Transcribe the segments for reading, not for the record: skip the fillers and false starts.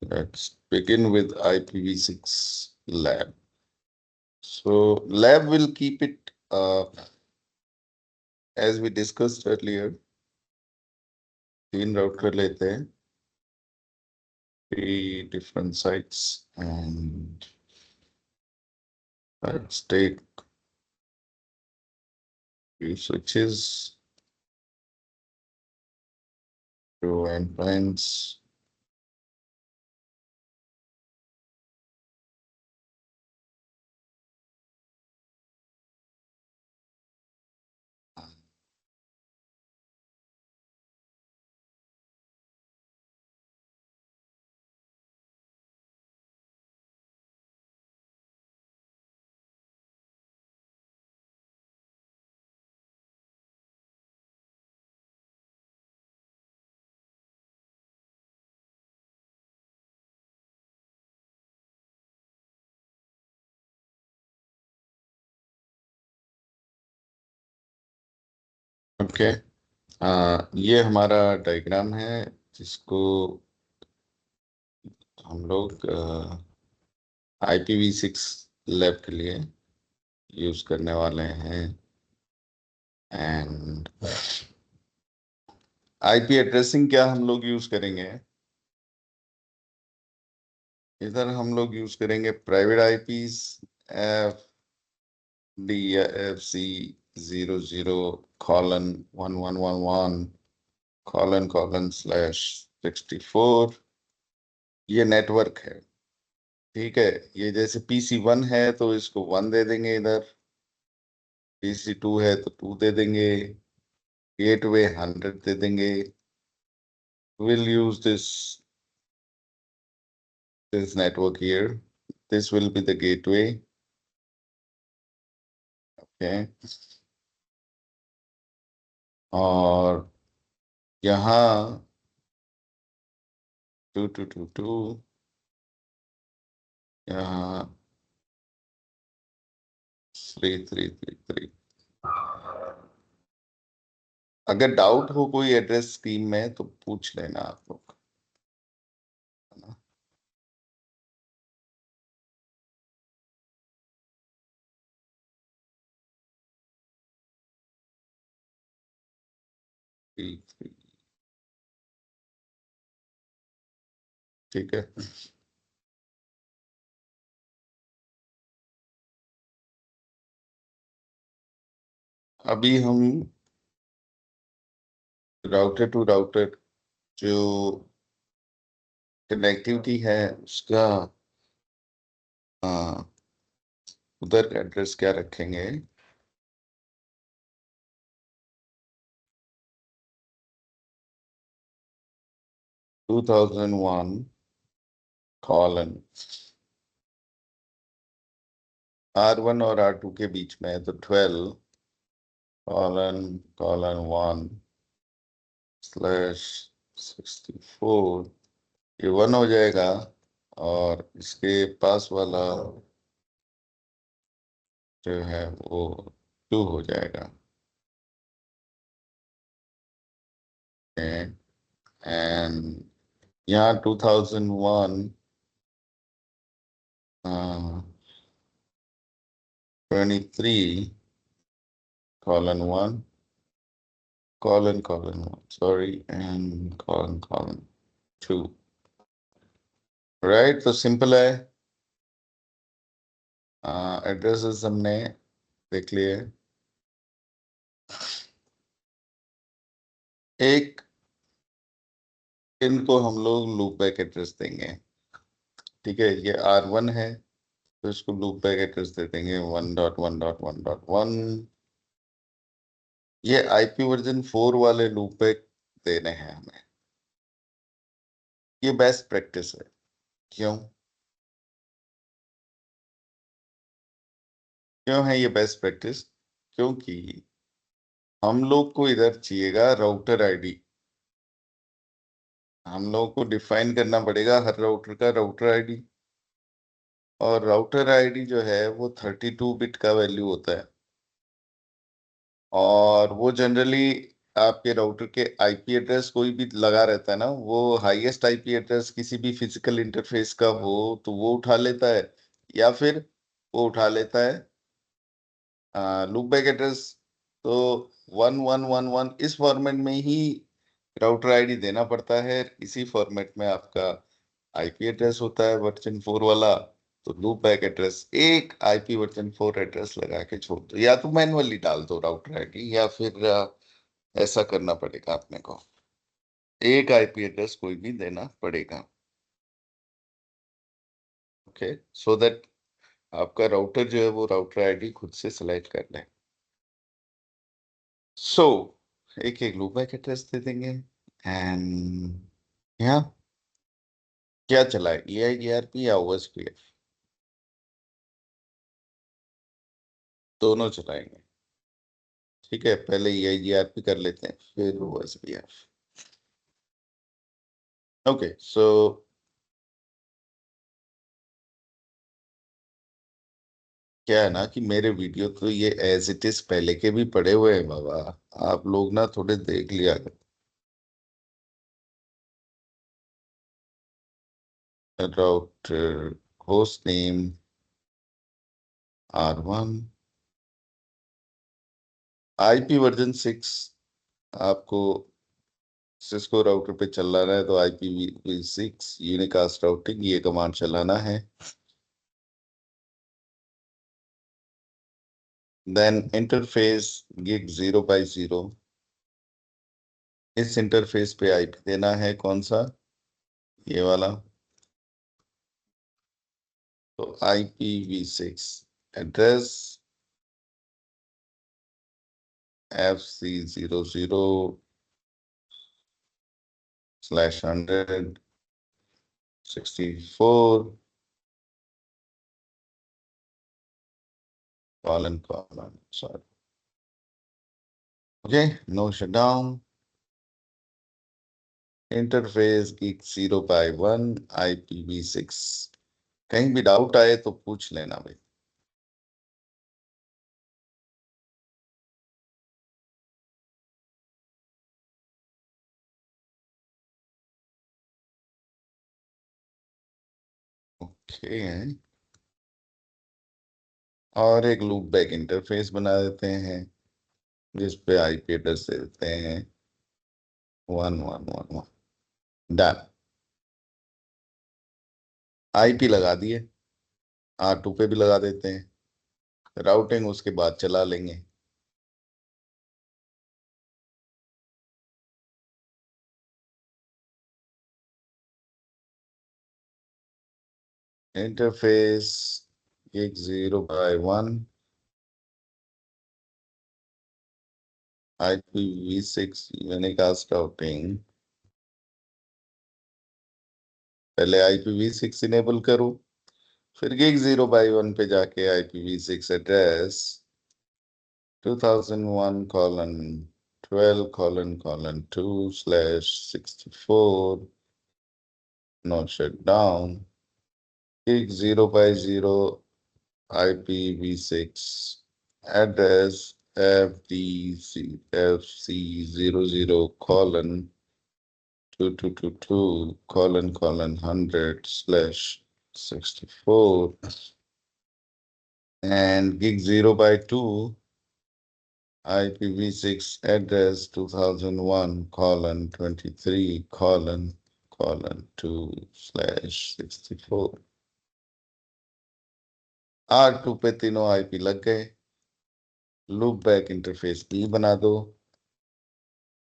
Let's begin with IPv6 lab. So lab will keep it as we discussed earlier. 3 router लेते हैं, 3 different sites, and let's take few switches, 2 endpoints. Okay, ये हमारा diagram है जिसको हम लोग IPv6 lab के लिए यूज करने वाले हैं। एंड आईपी एड्रेसिंग क्या हम लोग यूज करेंगे? इधर हम लोग यूज करेंगे प्राइवेट आईपीस DFC00:1111/64। ये नेटवर्क है, ठीक है। ये जैसे PC1 है तो इसको 1 दे देंगे, इधर PC2 है तो 2 दे देंगे, गेटवे 100 दे देंगे। We'll use this network here. This will be the gateway. Okay. और यहाँ 2222, यहाँ 3333। अगर डाउट हो कोई एड्रेस स्कीम में तो पूछ लेना आप लोग, है ना। ठीक है। अभी हम राउटर टू राउटर जो कनेक्टिविटी है उसका उधर एड्रेस क्या रखेंगे? 2001 R1 और R2 के बीच में है तो 12:1/64। ये 1 हो जाएगा और इसके पास वाला जो है वो 2 हो जाएगा। एंड यहाँ 2001 23:1:1, sorry, and colon 2। राइट, तो सिंपल है। एड्रेसेस हमने देख लिए। एक इनको हम लोग लूप बैक एड्रेस देंगे, ठीक है। ये R1 है तो इसको लूप बैक एड्रेस दे देंगे 1.1.1.1। ये IP वर्जन 4 वाले लूप बैक देने हैं हमें। ये बेस्ट प्रैक्टिस है। क्यों क्यों है ये बेस्ट प्रैक्टिस? क्योंकि हम लोग को इधर चाहिएगा राउटर आईडी। हम लोग को डिफाइन करना पड़ेगा हर राउटर का राउटर आईडी, और राउटर आईडी जो है वो 32 बिट का वैल्यू होता है, और वो जनरली आपके राउटर के आईपी एड्रेस कोई भी लगा रहता है ना, वो हाईएस्ट आईपी एड्रेस किसी भी फिजिकल इंटरफेस का हो तो वो उठा लेता है, या फिर वो उठा लेता है लूप बैक एड्रेस। तो 1111 इस फॉर्मेट में ही राउटर आईडी देना पड़ता है, इसी फॉर्मेट में आपका आईपी एड्रेस होता है वर्जन 4 वाला। तो लूप बैक एड्रेस एक आईपी वर्जन 4 एड्रेस लगा के छोड़ दो, या तो मैनुअली डाल दो राउटर आईडी, या फिर ऐसा करना पड़ेगा अपने को, एक आईपी एड्रेस कोई भी देना पड़ेगा। ओके, सो दैट आपका राउटर जो है वो राउटर आईडी खुद से सिलेक्ट कर ले। सो एक एक लूप बैक एड्रेस दे देंगे। एंड यहाँ क्या चला है, EIGRP या OSPF? दोनों चलाएंगे। ठीक है, पहले EIGRP कर लेते हैं, फिर OSPF। ओके, सो क्या है ना कि मेरे वीडियो तो ये एज इट इज पहले के भी पड़े हुए हैं बाबा, आप लोग ना थोड़े देख लिया करो। Router host name R1, IP version 6 आपको सिस्को राउटर पे चलाना है तो IPv6 यूनिकास्ट राउटिंग ये कमांड चलाना है। देन इंटरफेस गिग 0x0, इस इंटरफेस पे आईपी देना है कौन सा, ये वाला। तो IPv6 address FC00/100/64 colon sorry, okay, no shutdown, interface gig 0x1 IPv6। कहीं भी डाउट आए तो पूछ लेना भाई। ओके, और एक लूप बैक इंटरफेस बना देते हैं जिस पे आईपी एड्रेस दे देते हैं 1111। डन, आईपी लगा दिए, R2 पे भी लगा देते हैं, राउटिंग उसके बाद चला लेंगे। Interface gig 0x1 IPv6 unicast routing. पहले IPv6 इनेबल करूं, फिर गिग 0x1 पे जाके IPv6 address 2001:12:2/64 not shut down, gig 0x0 IPv6 address FDC/FC00:100/64 and gig 0x2 IPv6 address 2001:23:2/64। R2 पे तीनों आईपी लग गए। लूप बैक इंटरफेस भी बना दो,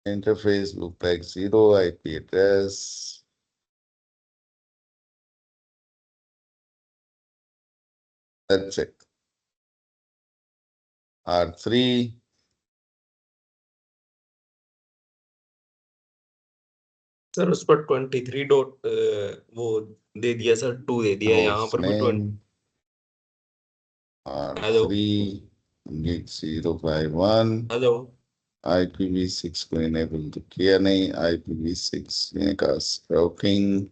interface loop back 0 IP address that's it. R3 sir उस पर 23 डॉट वो दे दिया सर, 2 दे दिया, यहाँ होस्ट पर भी 20। Name hello R3 gig 0x1 hello. IPv6 को इनेबल तो किया नहीं, IPv6 unicast routing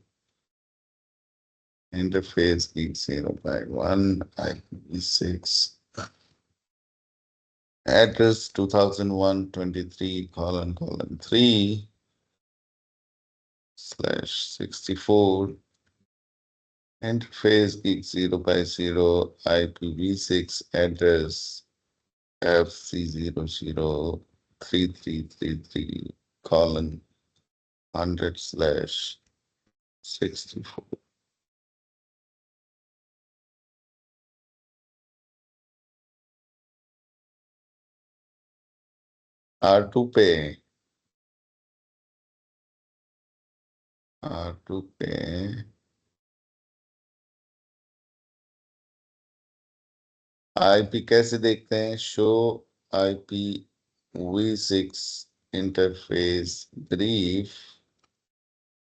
interface gig 0x1 IPv6 address 2001.23:3/64, interface gig 0x0, IPv6 address FC003333:100/64. R2 पे आईपी कैसे देखते हैं? Show IPv6 interface brief.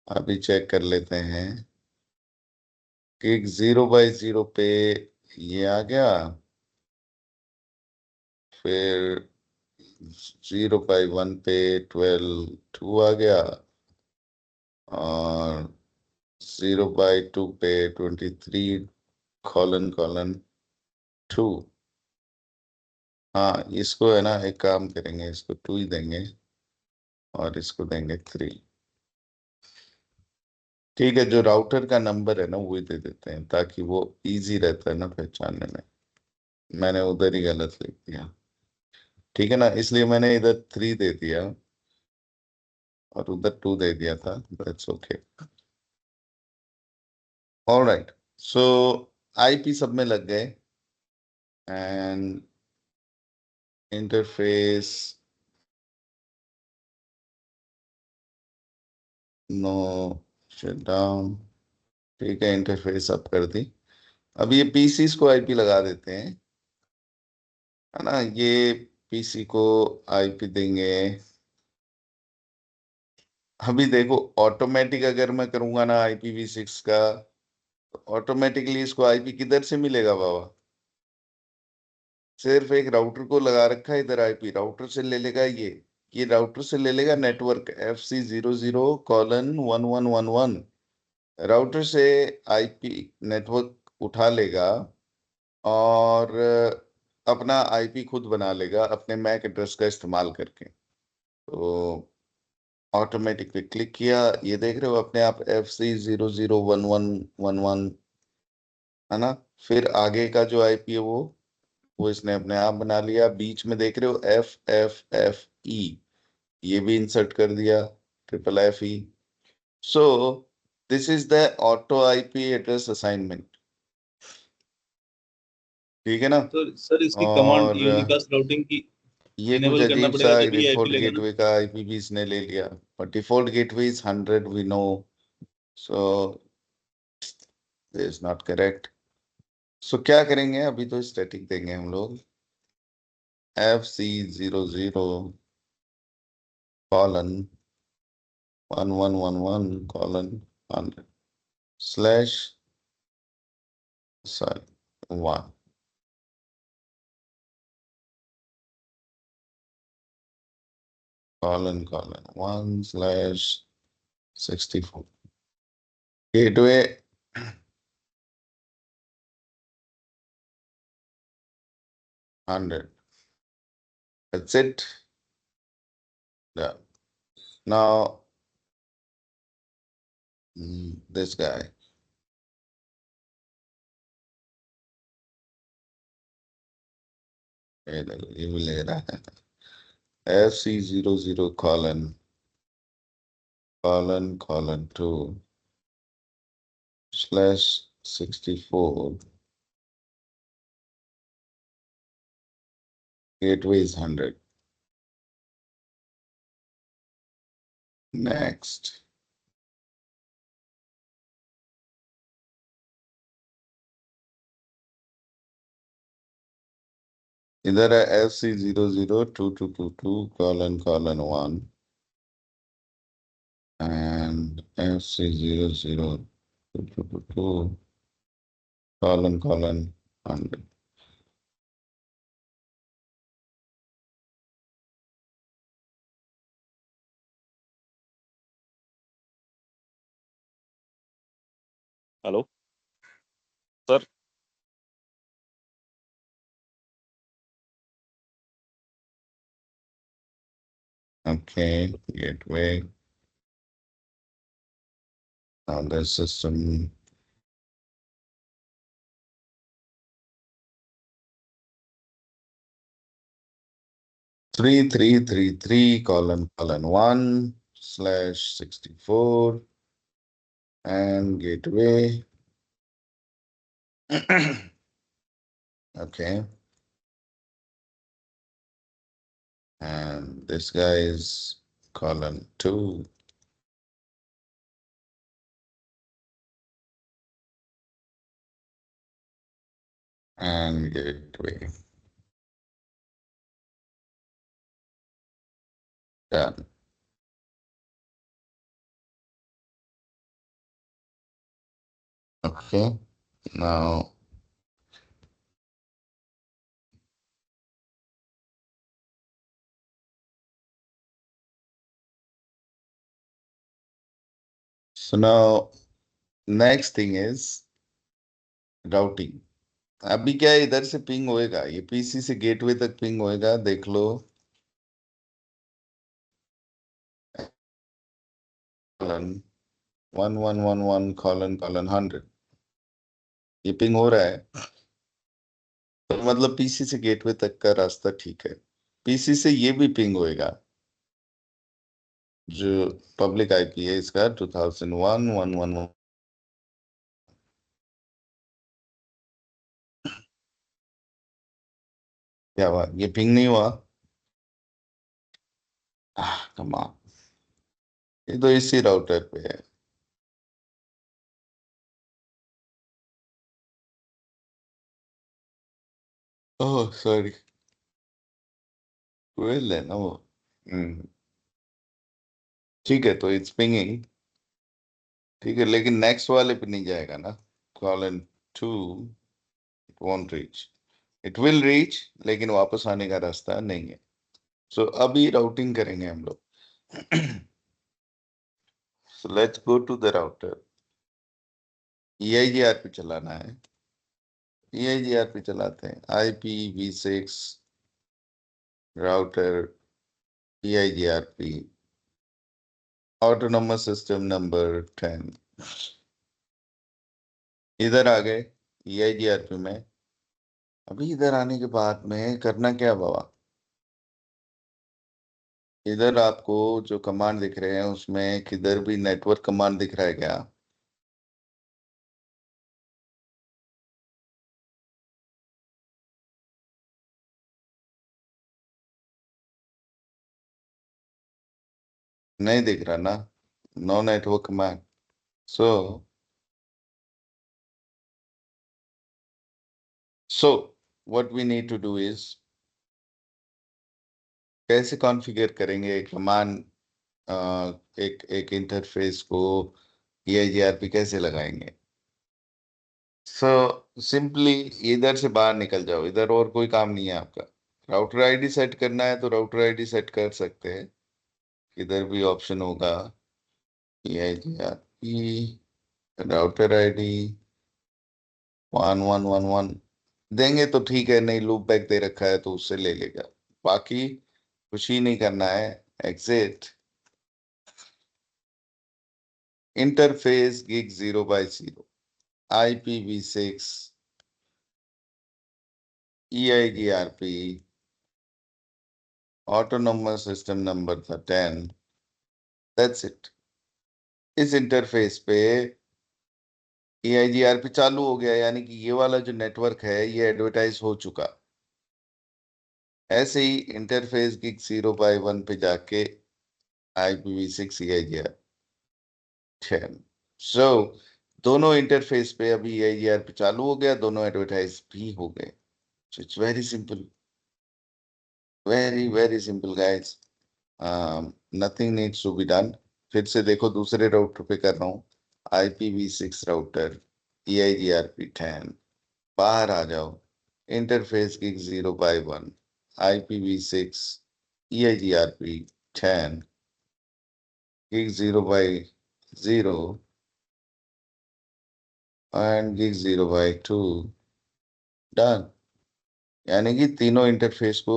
अभी चेक कर लेते हैं कि 0x0 पे ये आ गया, फिर 0x1 पे 12.2 आ गया, और 0x2 पे 23::2। हाँ, इसको है ना, एक काम करेंगे, इसको 2 ही देंगे और इसको देंगे 3। ठीक है, जो राउटर का नंबर है ना वो ही दे देते हैं, ताकि वो इजी रहता है ना पहचानने में। मैंने उधर ही गलत लिख दिया, ठीक है ना, इसलिए मैंने इधर 3 दे दिया और उधर 2 दे दिया था। That's okay. Alright, so IP सब में लग गए and interface no shut down. ठीक है, इंटरफेस अप कर दी। अब ये पीसीस को आईपी लगा देते हैं, है ना। ये पीसी को आईपी देंगे। अभी देखो, ऑटोमेटिक अगर मैं करूंगा ना IPv6 का, तो ऑटोमेटिकली इसको आईपी किधर से मिलेगा बाबा? सिर्फ एक राउटर को लगा रखा है इधर आईपी, राउटर से ले लेगा ये राउटर से ले लेगा नेटवर्क FC00:1111। राउटर से आईपी नेटवर्क उठा लेगा और अपना आईपी खुद बना लेगा अपने मैक एड्रेस का इस्तेमाल करके। तो ऑटोमेटिक पे क्लिक किया, ये देख रहे हो अपने आप FC00:1111, है ना। फिर आगे का जो आईपी है वो इसने अपने आप बना लिया। बीच में देख रहे हो FFFE, ये भी इंसर्ट कर दिया, FFFE। So this is the auto IP address assignment, ठीक है ना। तो सर इसकी कमांड और यूनिकास्ट राउटिंग की ये कुछ इनेबल करना अजीब सा पड़ेगा जब ये आईपी डिफॉल्ट लेगा ना। गेटवे का आईपी भी इसने ले लिया, पर default gateway is 100, we know. So this is not correct. सो क्या करेंगे, अभी तो स्टैटिक देंगे हम लोग FC00:1111:100 slash sorry 1 colon 1/64 gateway 100। That's it. Yeah. Now this guy. ये देखो, ये भी ले रहा है FC00::2/64 gateway is 100। Next, इधर है FC00:2222:1 and FC00:2222:100। Hello sir. Okay, gateway. Now the system. (3,333 : 1/64) and gateway. Okay. And this guy is (2). And gateway. Done. Okay. Now so now next thing is routing. अभी क्या है, इधर से ping होएगा, ये PC से गेटवे तक ping होएगा, देख लो. 1111:100 ये पिंग हो रहा है, तो मतलब पीसी से गेटवे तक का रास्ता ठीक है. पीसी से ये भी पिंग होएगा, जो पब्लिक आईपी है इसका 2001:111. क्या हुआ, ये पिंग नहीं हुआ? कमाल, ये तो इसी राउटर पे है. ओह सॉरी, ट्वेल्व है ना वो. ठीक है, तो इट्स पिंगिंग. ठीक है, लेकिन नेक्स्ट वाले पे नहीं जाएगा ना. (2) it won't reach. It will reach, लेकिन वापस आने का रास्ता नहीं है. सो अभी राउटिंग करेंगे हम लोग. So let's go to the router. EIGR पे चलाना है. EIGR पे चलाते हैं. IPv6 router EIGRP autonomous system number 10. इधर आ गए EIGRP में. अभी इधर आने के बाद में करना क्या बाबा, इधर आपको जो कमांड दिख रहे हैं उसमें किधर भी नेटवर्क कमांड दिख रहा है क्या? नहीं दिख रहा ना. No network command. So what we need to do is, कैसे कॉन्फ़िगर करेंगे कमांड, एक एक इंटरफेस को EIGRP कैसे लगाएंगे? सो सिंपली इधर से बाहर निकल जाओ, इधर और कोई काम नहीं है आपका. राउटर आईडी सेट करना है तो राउटर आईडी सेट कर सकते हैं. इधर भी ऑप्शन होगा EIGRP राउटर आईडी 1111 देंगे तो ठीक है, नहीं लूप बैक दे रखा है तो उससे ले लेगा. बाकी कुछ ही नहीं करना है. Exit interface gig 0/0 IPv6 EIGRP autonomous system number 10. That's it. इस इंटरफेस पे EIGRP चालू हो गया, यानी कि ये वाला जो नेटवर्क है ये एडवर्टाइज हो चुका. ऐसे ही इंटरफेस गिग 0/1 पे जाके IPv6 EIGRP 10. सो दोनों इंटरफेस पे अभी EIGRP चालू हो गया, दोनों एडवर्टाइज भी हो गए. So it's very simple, very very simple guys. Nothing needs to be done. फिर से देखो, दूसरे राउटर पे कर रहा हूँ. IPv6 router EIGRP 10. बाहर आ जाओ. Interface gig 0/1 IPv6 EIGRP 10 gig 0/0 and gig 0/2. Done. यानी कि तीनों इंटरफेस को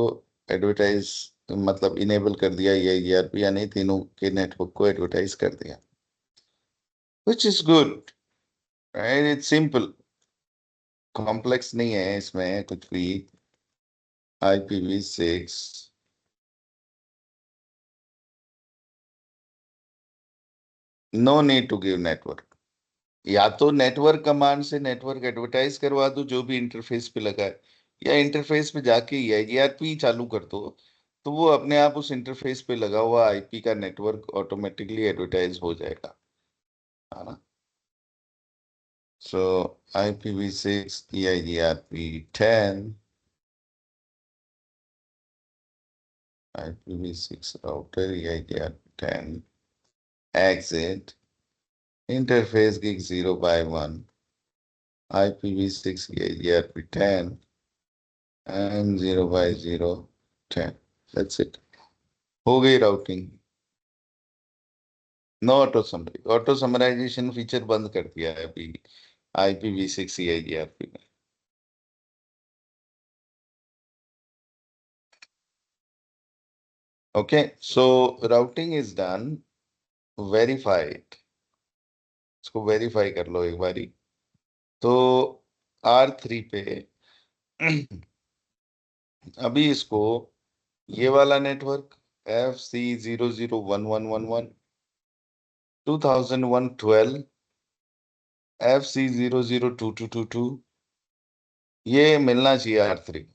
एडवर्टाइज मतलब इनेबल कर दिया EIGRP, यानी तीनों के नेटवर्क को एडवर्टाइज कर दिया, which is good, right? It's simple, complex नहीं है इसमें कुछ भी। IPv6 no need to give network, या तो नेटवर्क कमांड से नेटवर्क एडवर्टाइज करवा दो जो भी इंटरफेस पे लगा है, या इंटरफेस पे जाके EIGRP चालू कर दो, तो वो अपने आप उस इंटरफेस पे लगा हुआ IP का नेटवर्क ऑटोमेटिकली एडवर्टाइज हो जाएगा, है ना? सो IPv6 EIGRP10, IPv6 router EIGRP10 exit interface gig 0x1 IPv6 EIGRP10 and 0x0 10, that's it, हो गई routing. No auto summarization feature बंद कर दिया है अभी IPv6 EIGRP में। Okay, so routing is done, verified, इसको वेरीफाई कर लो एक बारी। तो R3 पे अभी इसको ये वाला नेटवर्क FC001111 2001-12 FC002222 ये मिलना चाहिए R3।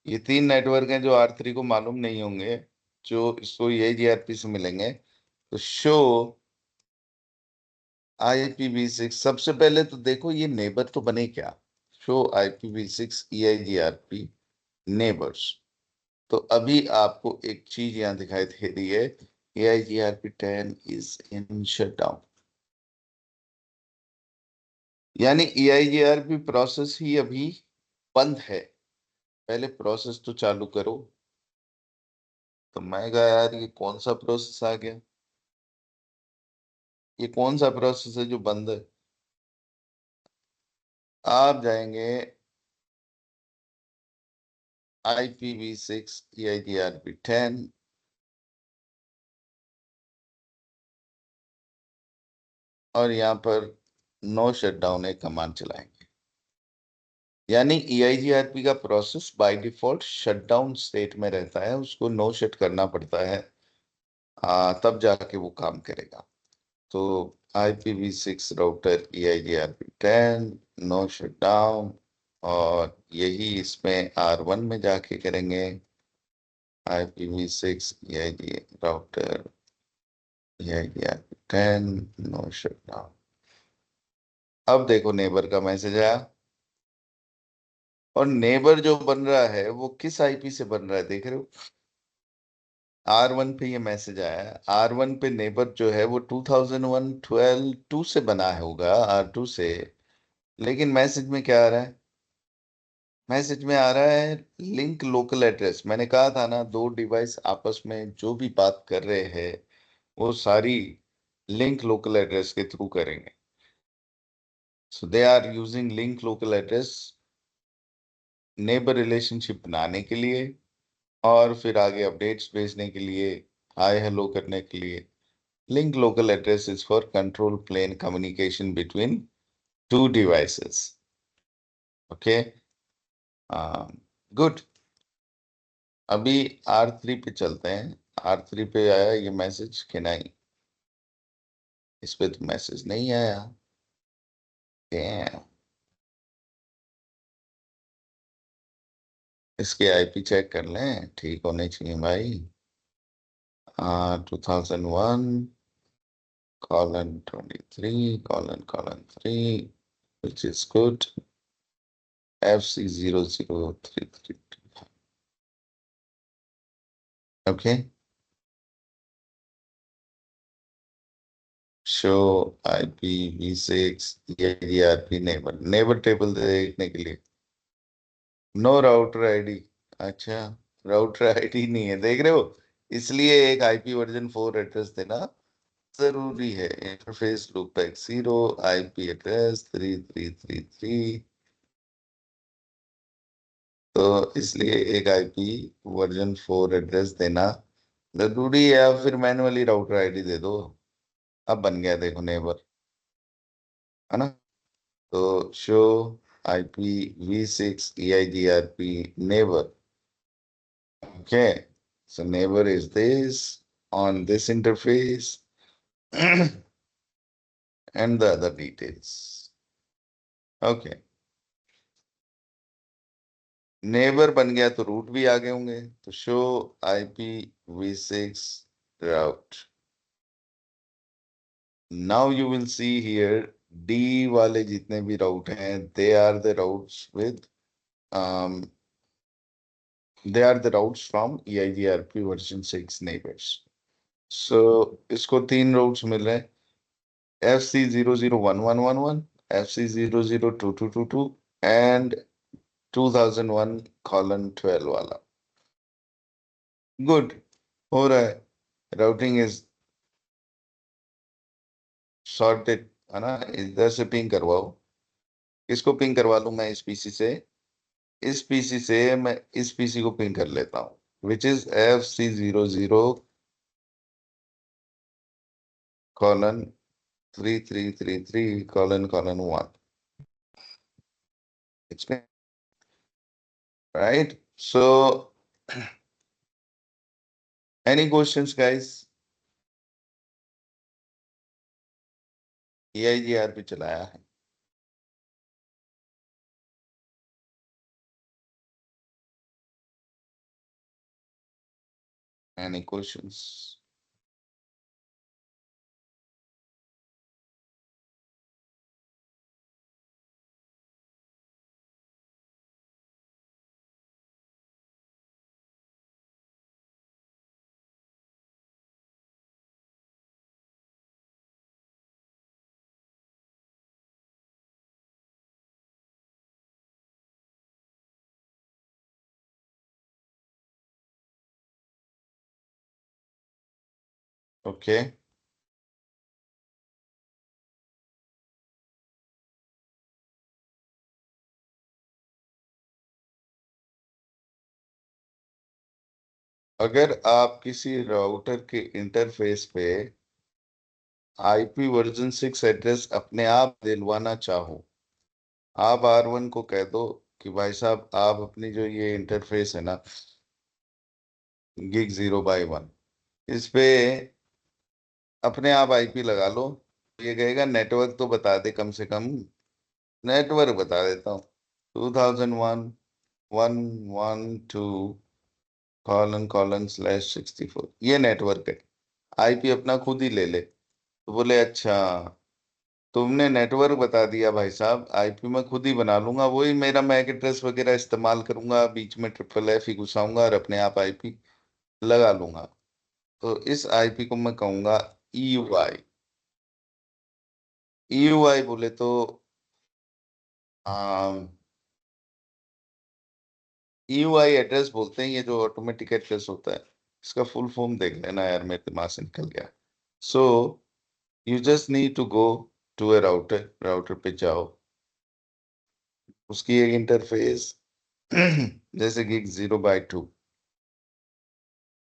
ये तीन नेटवर्क हैं जो R3 को मालूम नहीं होंगे, जो इसको EIGRP से मिलेंगे। तो शो IPv6, सबसे पहले तो देखो ये नेबर तो बने क्या, शो IPv6 EIGRP नेबर्स। तो अभी आपको एक चीज यहाँ दिखाई दे रही है, EIGRP10 इज इन शटडाउन, यानी EIGRP प्रोसेस ही अभी बंद है, पहले प्रोसेस तो चालू करो। तो मैं कहा यार ये कौन सा प्रोसेस आ गया, ये कौन सा प्रोसेस है जो बंद है? आप जाएंगे IPv6 EIGRP10 और यहाँ पर नो शटडाउन एक कमांड चलाएंगे, यानी EIGRP का process by default shutdown state में रहता है, उसको नो शट करना पड़ता है, तब जाके वो काम करेगा। तो IPv6 router EIGRP10 no shutdown, और यही इसमें R1 में जाके करेंगे IPv6 EIG router EIGRP10 no shutdown. अब देखो नेबर का मैसेज आया, और नेबर जो बन रहा है वो किस IP से बन रहा है देख रहे हो? R1 पे ये मैसेज आया है, R1 पे नेबर जो है वो 2001-12 से बना है होगा, R2 से। लेकिन मैसेज में क्या आ रहा है? मैसेज में आ रहा है लिंक लोकल एड्रेस। मैंने कहा था ना, दो डिवाइस आपस में जो भी बात कर रहे हैं वो सारी लिंक लोकल एड्रेस के थ्रू करेंगे। So they are using link local address neighbour relationship बनाने के लिए, और फिर आगे अपडेट्स भेजने के लिए, हाय हेलो करने के लिए। Link local address is for control plane communication between two devices. Okay, good. अभी R3 पे चलते हैं। R3 पे आया ये मैसेज कि नहीं? इस पे तो मैसेज नहीं आया। Damn. इसके IP चेक कर लें, ठीक होने चाहिए भाई। 2001:23:3 which is good. FC0033. Okay. Show IPv6 EIGRP neighbour table देखने के लिए नो राउटर आईडी। अच्छा, राउटर आईडी नहीं है, देख रहे हो? इसलिए एक IP v4 एड्रेस देना जरूरी है। इंटरफेस लूपबैक 0 IP एड्रेस 3333 तो इसलिए एक आईपी वर्जन 4 एड्रेस देना जरूरी है, या फिर मैनुअली राउटर आईडी दे दो। अब बन गया देखो नेबर, है ना। तो show IP v6 EIGRP neighbour. Okay, so neighbor is this on this interface and the other details. Okay, neighbour बन गया तो रूट भी आगे होंगे। तो show IP v6 route. Now you will see here D वाले जितने भी राउट हैं, they are the routes with they are the routes from EIGRP version 6 neighbors. So इसको तीन routes मिल रहे हैं, FC001111, FC002222 and 2001:12 वाला। गुड, हो रहा है, राउटिंग इज सॉर्टेड, है ना। इधर से पिंग करवाओ। इसको पिंग करवा लूं मैं इस पीसी से, इस पीसी से मैं इस पीसी को पिंग कर लेता हूं, which is FC00:3333:1। Right? So, any questions, guys? EIGR पे चलाया है। Any questions? Okay. अगर आप किसी राउटर के इंटरफेस पे आईपी वर्जन 6 एड्रेस अपने आप दिलवाना चाहो, आप R1 को कह दो कि भाई साहब आप अपनी जो ये इंटरफेस है ना gig 0/1, इस पे अपने आप आईपी लगा लो। ये कहेगा नेटवर्क तो बता दे कम से कम। नेटवर्क बता देता हूँ, 2001:112:/64, ये नेटवर्क है। आईपी अपना खुद ही ले ले। तो बोले अच्छा, तुमने नेटवर्क बता दिया भाई साहब, आईपी मैं खुद ही बना लूंगा, वही मेरा मैक एड्रेस वगैरह इस्तेमाल करूंगा, बीच में FFF ही घुसाऊंगा और अपने आप आईपी लगा लूंगा। तो इस आईपी को मैं कहूंगा EUI। EUI बोले तो EUI एड्रेस बोलते हैं, ये जो ऑटोमेटिक एड्रेस होता है। इसका फुल फॉर्म देख लेना यार, मेरे दिमाग से निकल गया। So you just need to go to a router, router पे जाओ, उसकी एक इंटरफेस जैसे कि 0/2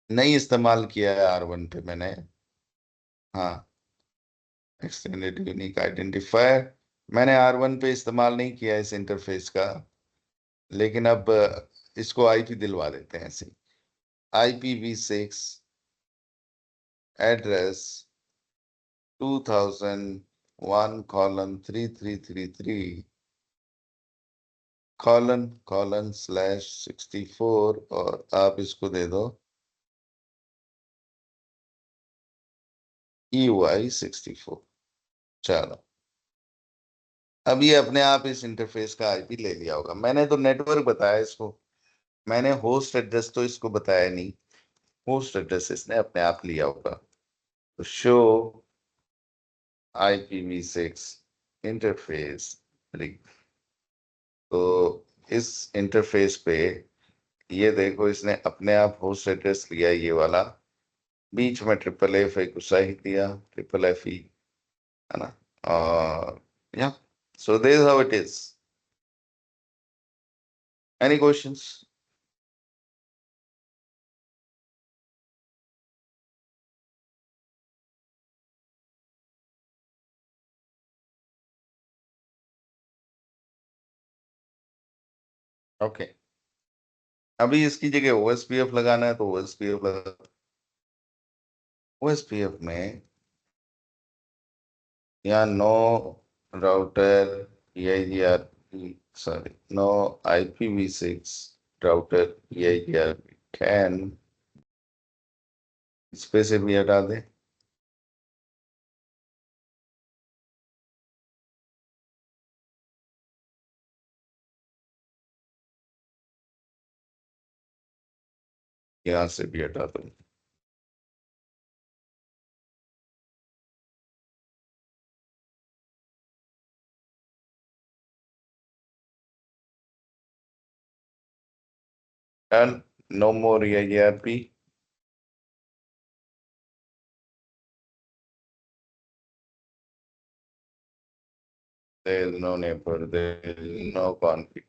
नहीं इस्तेमाल किया है R1 पे मैंने। हाँ, एक्सटेंडेड यूनिक आइडेंटिफायर मैंने R1 पे इस्तेमाल नहीं किया इस इंटरफेस का, लेकिन अब इसको आईपी दिलवा देते हैं ऐसे। IPv6 एड्रेस 2001:3333:/64 और आप इसको दे दो EUI 64। चलो, अब ये अपने आप इस इंटरफेस का आईपी ले लिया होगा। मैंने तो नेटवर्क बताया इसको, मैंने होस्ट एड्रेस तो इसको बताया नहीं। होस्ट एड्रेस इसने अपने आप लिया होगा। तो शो IPv6 इंटरफेस। तो इस इंटरफेस पे ये देखो, इसने अपने आप होस्ट एड्रेस लिया, ये वाला, बीच में FFF एक घुसा ही दिया, FFF ही, है ना। और या so this how it is. Any questions? Okay अभी इसकी जगह OSPF लगाना है तो OSPF लगा OSPF में यहाँ no router sorry no IPv6 router can इस पे से भी हटा दे यहाँ से भी हटा दो and no more EIRP. There is no neighbor, there is no conflict.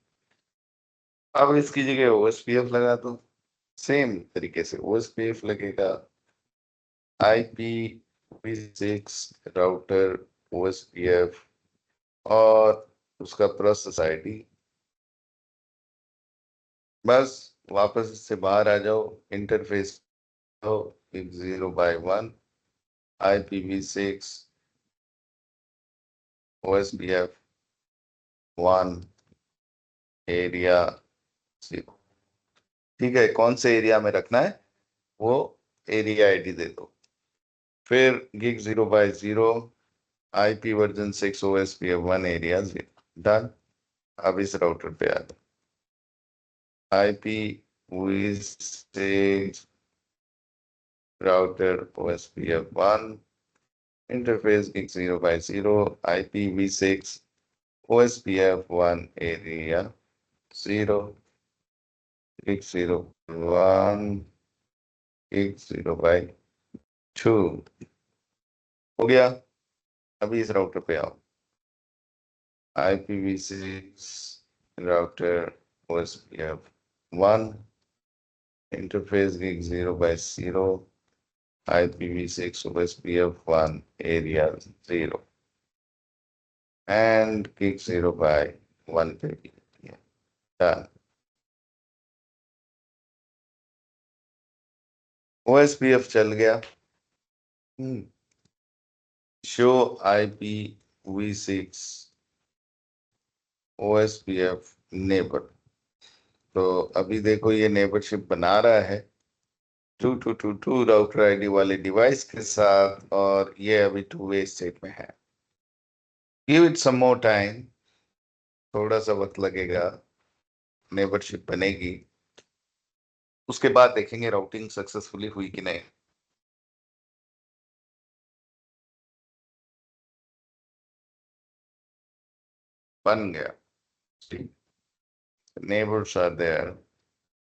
अब इसकी जगह OSPF लगा दो सेम तरीके से OSPF लगेगा IPv6 राउटर OSPF और उसका प्रोसेस ID बस वापस इससे बाहर आ जाओ इंटरफेस 0/1 IPv6 OSPF 1 एरिया 0 ठीक है कौन से एरिया में रखना है वो एरिया ID दे दो फिर gig 0/0 IP version 6 OSPF 1 area 0 done अब इस राउटर पे आ जाओ IPv6 router OSPF 1 interface gig 0/0 IPv6 OSPF 1 area 0 gig 0/1 gig 0/2 हो गया अभी इस राउटर पे आओ IPv6 router OSPF 1 interface gig 0/0 IPv6 OSPF 1 area 0 and gig 0/1 पे भी done OSPF चल गया show IPv6 OSPF neighbor तो अभी देखो ये नेबरशिप बना रहा है 2222 राउटर आईडी वाले डिवाइस के साथ और ये अभी 2-वे स्टेट में है give it some more time थोड़ा सा वक्त लगेगा नेबरशिप बनेगी उसके बाद देखेंगे राउटिंग सक्सेसफुली हुई कि नहीं बन गया neighbors are there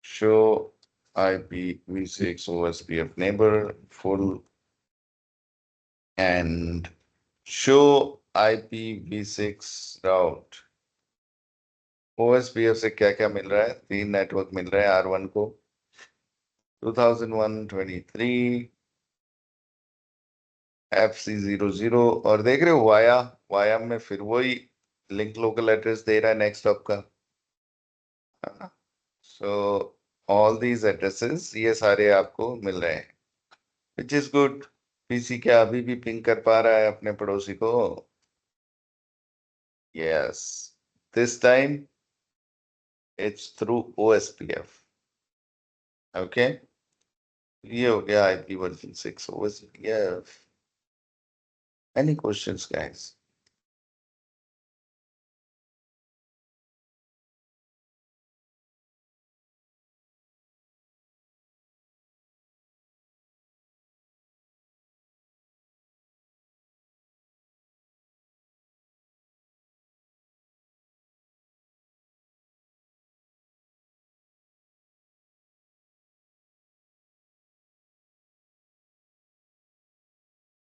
show IPv6 OSPF neighbor full and show IPv6 route OSPF से क्या क्या मिल रहा है 3 नेटवर्क मिल रहे हैं R1 को 2001-23 FC00 और देख रहे हो वाया में फिर वही लिंक लोकल एड्रेस दे रहा है नेक्स्ट हॉप का सो ऑल दीज एड्रेसेस ये सारे आपको मिल रहे हैं विच इज गुड पीसी क्या अभी भी पिंग कर पा रहा है अपने पड़ोसी को yes this time it's through OSPF okay ये हो गया IP version 6 OSPF any questions guys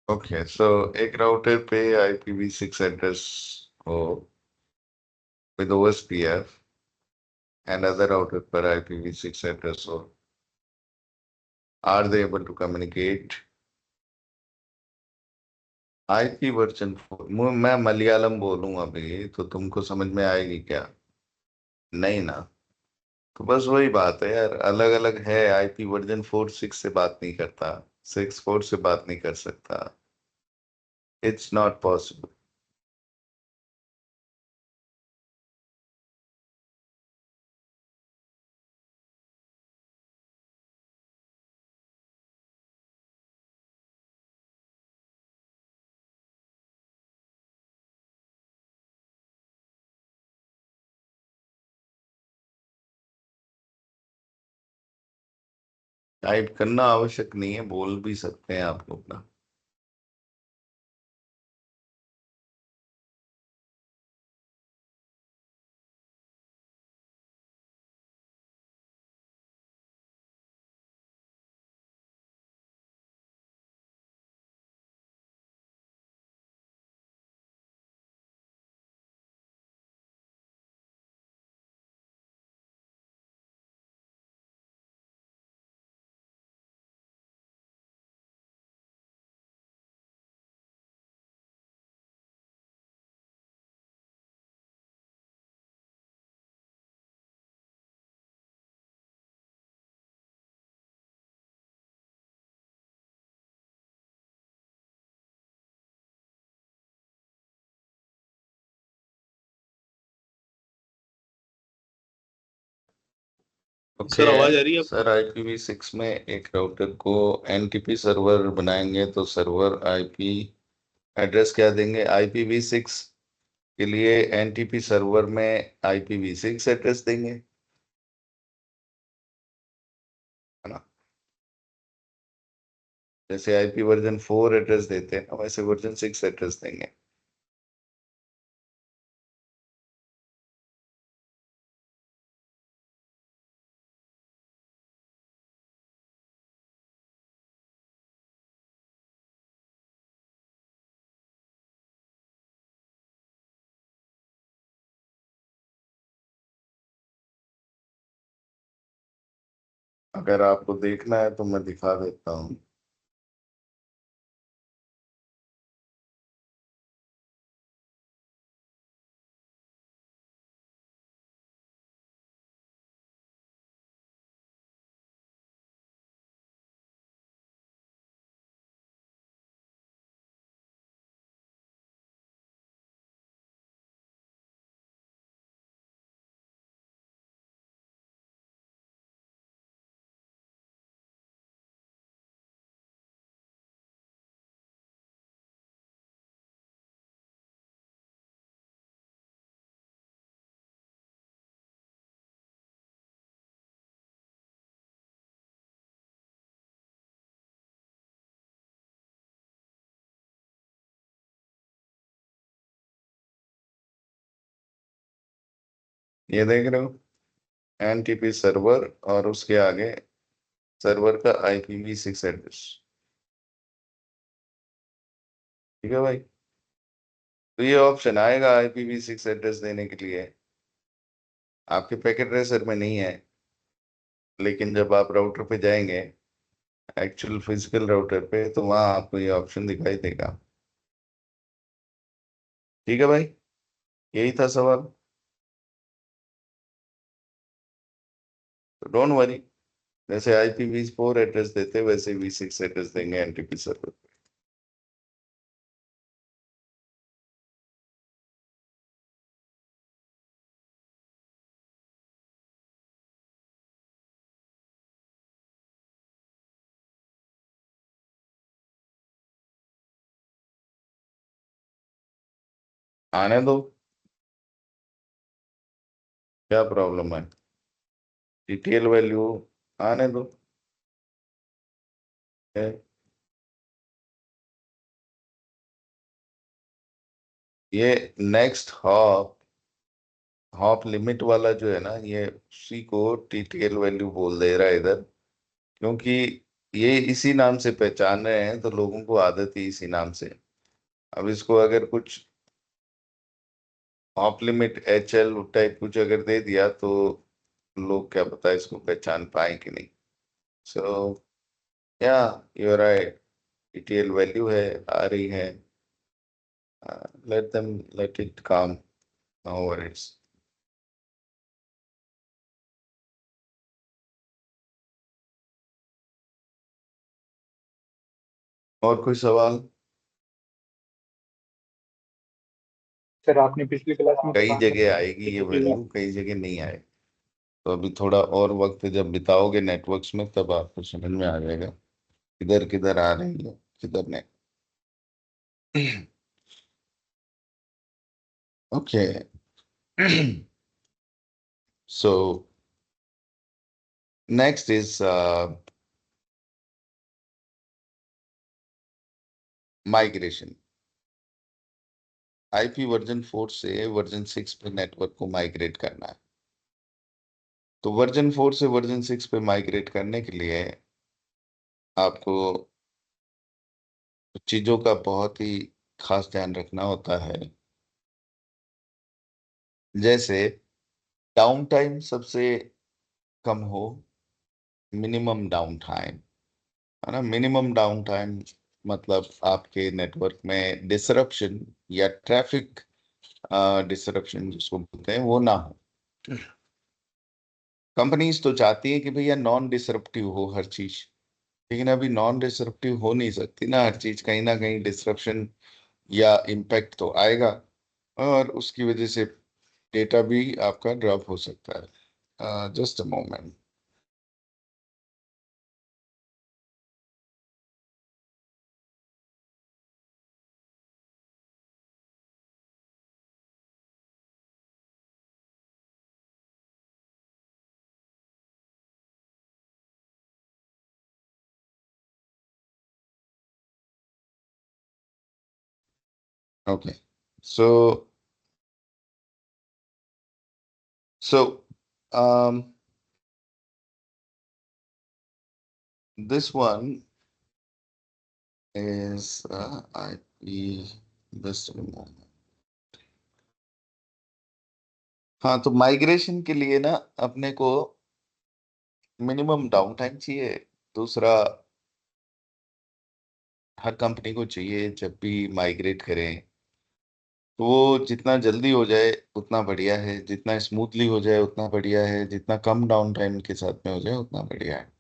okay so एक राउटर पे IPv6 एड्रेस हो with OSPF and other router per IPv6 address, or are they able to communicate? IP version 4। मैं मलयालम बोलूं अभी तो तुमको समझ में आएगी क्या? नहीं ना। तो बस वही बात है यार, अलग अलग है। IP वर्जन 4 6 से बात नहीं करता, 6 4 से बात नहीं कर सकता। It's not possible. टाइप करना आवश्यक नहीं है, बोल भी सकते हैं आप लोग ना। सर ओके आवाज आ रही है आपको? सर, IPv6 में एक राउटर को NTP सर्वर बनाएंगे तो सर्वर IP एड्रेस क्या देंगे? IPv6 के लिए NTP सर्वर में IPv6 एड्रेस देंगे, है ना? जैसे IP वर्जन 4 एड्रेस देते हैं वैसे वर्जन 6 एड्रेस देंगे। अगर आपको देखना है तो मैं दिखा देता हूँ। ये देख रहे हो, NTP सर्वर और उसके आगे सर्वर का IPv6 एड्रेस। ठीक है भाई, तो ये ऑप्शन आएगा IPv6 एड्रेस देने के लिए। आपके पैकेट रेसर में नहीं है, लेकिन जब आप राउटर पे जाएंगे, एक्चुअल फिजिकल राउटर पे, तो वहां आपको ये ऑप्शन दिखाई देगा। ठीक है भाई, यही था सवाल, तो डोंट वरी। जैसे IPv4 एड्रेस देते वैसे V6 एड्रेस देंगे NTP सर्वर पे। आने दो, क्या प्रॉब्लम है? डिटेल वैल्यू आने दो। है। ये नेक्स्ट हॉप हॉप लिमिट वाला जो है ना, ये उसी को TTL वैल्यू बोल दे रहा है इधर, क्योंकि ये इसी नाम से पहचान रहे हैं तो लोगों को आदत ही इसी नाम से। अब इसको अगर कुछ हॉप लिमिट HL टाइप कुछ अगर दे दिया तो लोग क्या पता इसको पहचान पाए कि नहीं। सो या you are right, ETL value है, आ रही है, let it come, no worries। और कोई सवाल? सर आपने पिछली क्लास में कई कहा था जगह आएगी ये वैल्यू, कई जगह नहीं आएगी। तो अभी थोड़ा और वक्त जब बिताओगे नेटवर्क्स में तब आपको समझ में आ जाएगा किधर किधर आ रही है, किधर नहीं। Okay. So next is migration. IP version 4 से वर्जन 6 पे नेटवर्क को माइग्रेट करना है। तो वर्जन 4 से वर्जन 6 पे माइग्रेट करने के लिए आपको चीजों का बहुत ही खास ध्यान रखना होता है। जैसे डाउन टाइम सबसे कम हो, मिनिमम डाउन टाइम, है ना। मिनिमम डाउन टाइम मतलब आपके नेटवर्क में डिसरप्शन या ट्रैफिक डिसरप्शन जिसको बोलते हैं वो ना हो। कंपनीज तो चाहती है कि भैया नॉन डिसरप्टिव हो हर चीज, लेकिन अभी नॉन डिसरप्टिव हो नहीं सकती ना हर चीज, कहीं ना कहीं डिसरप्शन या इम्पैक्ट तो आएगा, और उसकी वजह से डेटा भी आपका ड्रॉप हो सकता है। Just a moment. Okay, so so this one is IP, just a moment। हाँ, तो माइग्रेशन के लिए ना अपने को मिनिमम डाउन टाइम चाहिए। दूसरा, हर कंपनी को चाहिए जब भी माइग्रेट करें तो वो जितना जल्दी हो जाए उतना बढ़िया है, जितना स्मूथली हो जाए उतना बढ़िया है, जितना कम डाउन टाइम के साथ में हो जाए उतना बढ़िया है।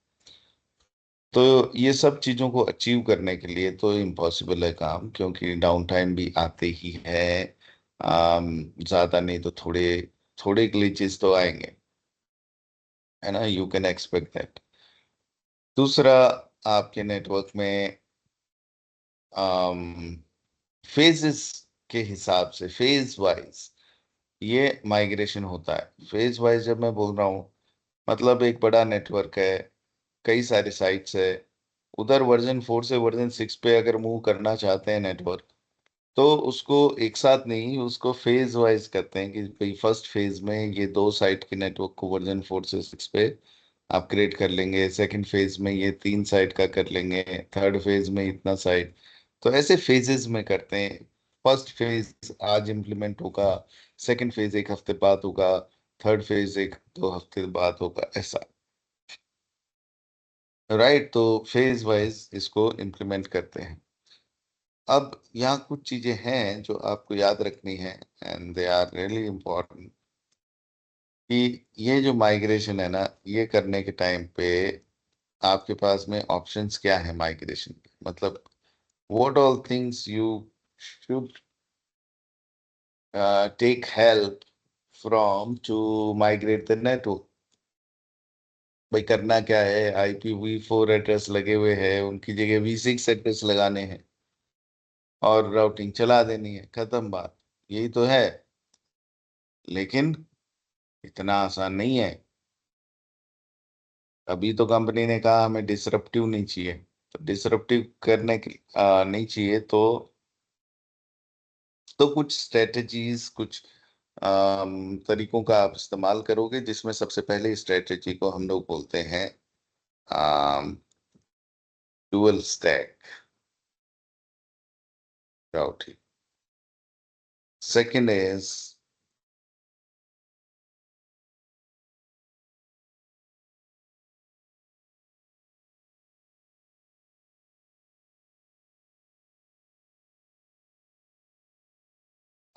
तो ये सब चीजों को अचीव करने के लिए तो इम्पॉसिबल है काम, क्योंकि डाउन टाइम भी आते ही है। ज्यादा नहीं तो थोड़े थोड़े ग्लिचेस तो आएंगे, है ना, यू कैन एक्सपेक्ट दैट। दूसरा, आपके नेटवर्क में फेजेस के हिसाब से, फेज वाइज ये माइग्रेशन होता है। फेज वाइज जब मैं बोल रहा हूँ, मतलब एक बड़ा नेटवर्क है, कई सारे साइट्स है, उधर वर्जन 4 से वर्जन 6 पे अगर मूव करना चाहते हैं नेटवर्क, तो उसको एक साथ नहीं, उसको फेज वाइज करते हैं कि भाई फर्स्ट फेज में ये 2 साइट के नेटवर्क को वर्जन 4 से 6 पे अपग्रेड कर लेंगे, सेकंड फेज में ये 3 साइट का कर लेंगे, थर्ड फेज में इतना साइट। तो ऐसे फेजेस में करते हैं। फर्स्ट फेज आज इम्प्लीमेंट होगा, सेकंड फेज एक हफ्ते बाद होगा, थर्ड फेज एक 2 हफ्ते बाद होगा, ऐसा। राइट, तो फेज वाइज इसको इम्प्लीमेंट करते हैं। अब यहाँ कुछ चीजें हैं जो आपको याद रखनी है, and they are really important. कि ये जो माइग्रेशन है ना, ये करने के टाइम पे आपके पास में ऑप्शंस क्या है माइग्रेशन के, मतलब what all things you should take help from to migrate the network. भाई करना क्या है, IPv4 एड्रेस लगे हुए हैं, उनकी जगह V6 एड्रेस लगाने हैं और राउटिंग चला देनी है, खत्म बात, यही तो है। लेकिन इतना आसान नहीं है। अभी तो कंपनी ने कहा हमें डिसरप्टिव नहीं चाहिए, तो डिसरप्टिव करने के नहीं चाहिए, तो कुछ स्ट्रेटजीज, कुछ तरीकों का आप इस्तेमाल करोगे, जिसमें सबसे पहले स्ट्रेटजी को हम लोग बोलते हैं dual stack routing. Second is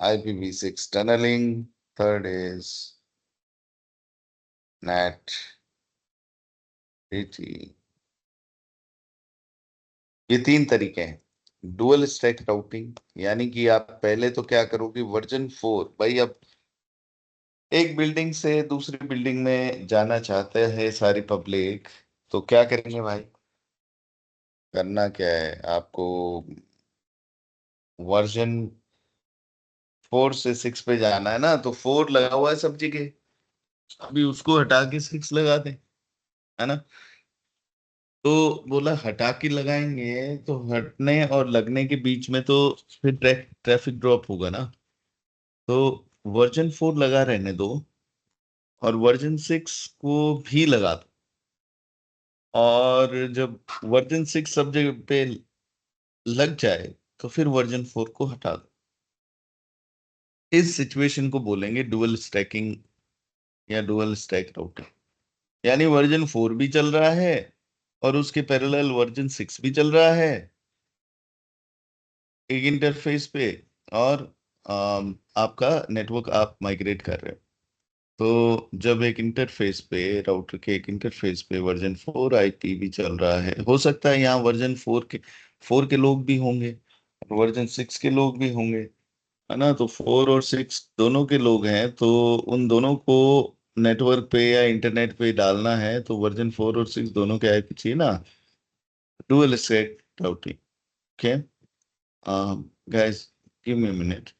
IPv6 tunneling, third is NAT DT। ये 3 तरीके हैं डुअल स्टैक राउटिंग। यानी कि आप पहले तो क्या करोगे, वर्जन 4 भाई, अब एक बिल्डिंग से दूसरी बिल्डिंग में जाना चाहते हैं सारी पब्लिक, तो क्या करेंगे भाई, करना क्या है आपको, वर्जन 4 से 6 पे जाना है ना, तो 4 लगा हुआ है सब जगह, अभी उसको हटा के 6 लगा दें, है ना। तो बोला हटा के लगाएंगे तो हटने और लगने के बीच में तो फिर ट्रैफिक ड्रॉप होगा ना, तो वर्जन 4 लगा रहने दो और वर्जन 6 को भी लगा दो, और जब वर्जन 6 सब जगह पे लग जाए तो फिर वर्जन 4 को हटा दो। इस सिचुएशन को बोलेंगे डुअल स्टैकिंग या डुअल स्टैक राउटिंग। यानी वर्जन 4 भी चल रहा है और उसके पैरेलल वर्जन 6 भी चल रहा है एक इंटरफेस पे, और आपका नेटवर्क आप माइग्रेट कर रहे हो। तो जब एक इंटरफेस पे, राउटर के एक इंटरफेस पे वर्जन 4 आईपी भी चल रहा है, हो सकता है यहाँ वर्जन 4 के लोग भी होंगे और वर्जन 6 के लोग भी होंगे, है ना। तो 4 और 6 दोनों के लोग हैं, तो उन दोनों को नेटवर्क पे या इंटरनेट पे डालना है, तो वर्जन 4 और 6 दोनों के आईपी चाहिए ना, dual stack routing. Okay guys, give me a minute.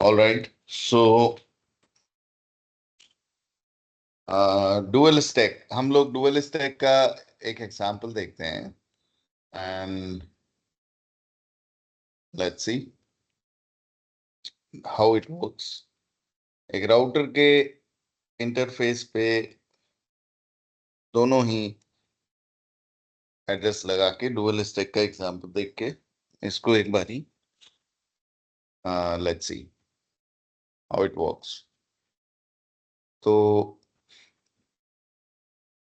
All right, so dual stack, हम लोग डुअल स्टैक का एक एग्जांपल देखते हैं and let's see how it works. एक राउटर के इंटरफेस पे दोनों ही एड्रेस लगा के डुअल स्टैक का एग्जांपल देख के इसको एक बारी let's see how it works. तो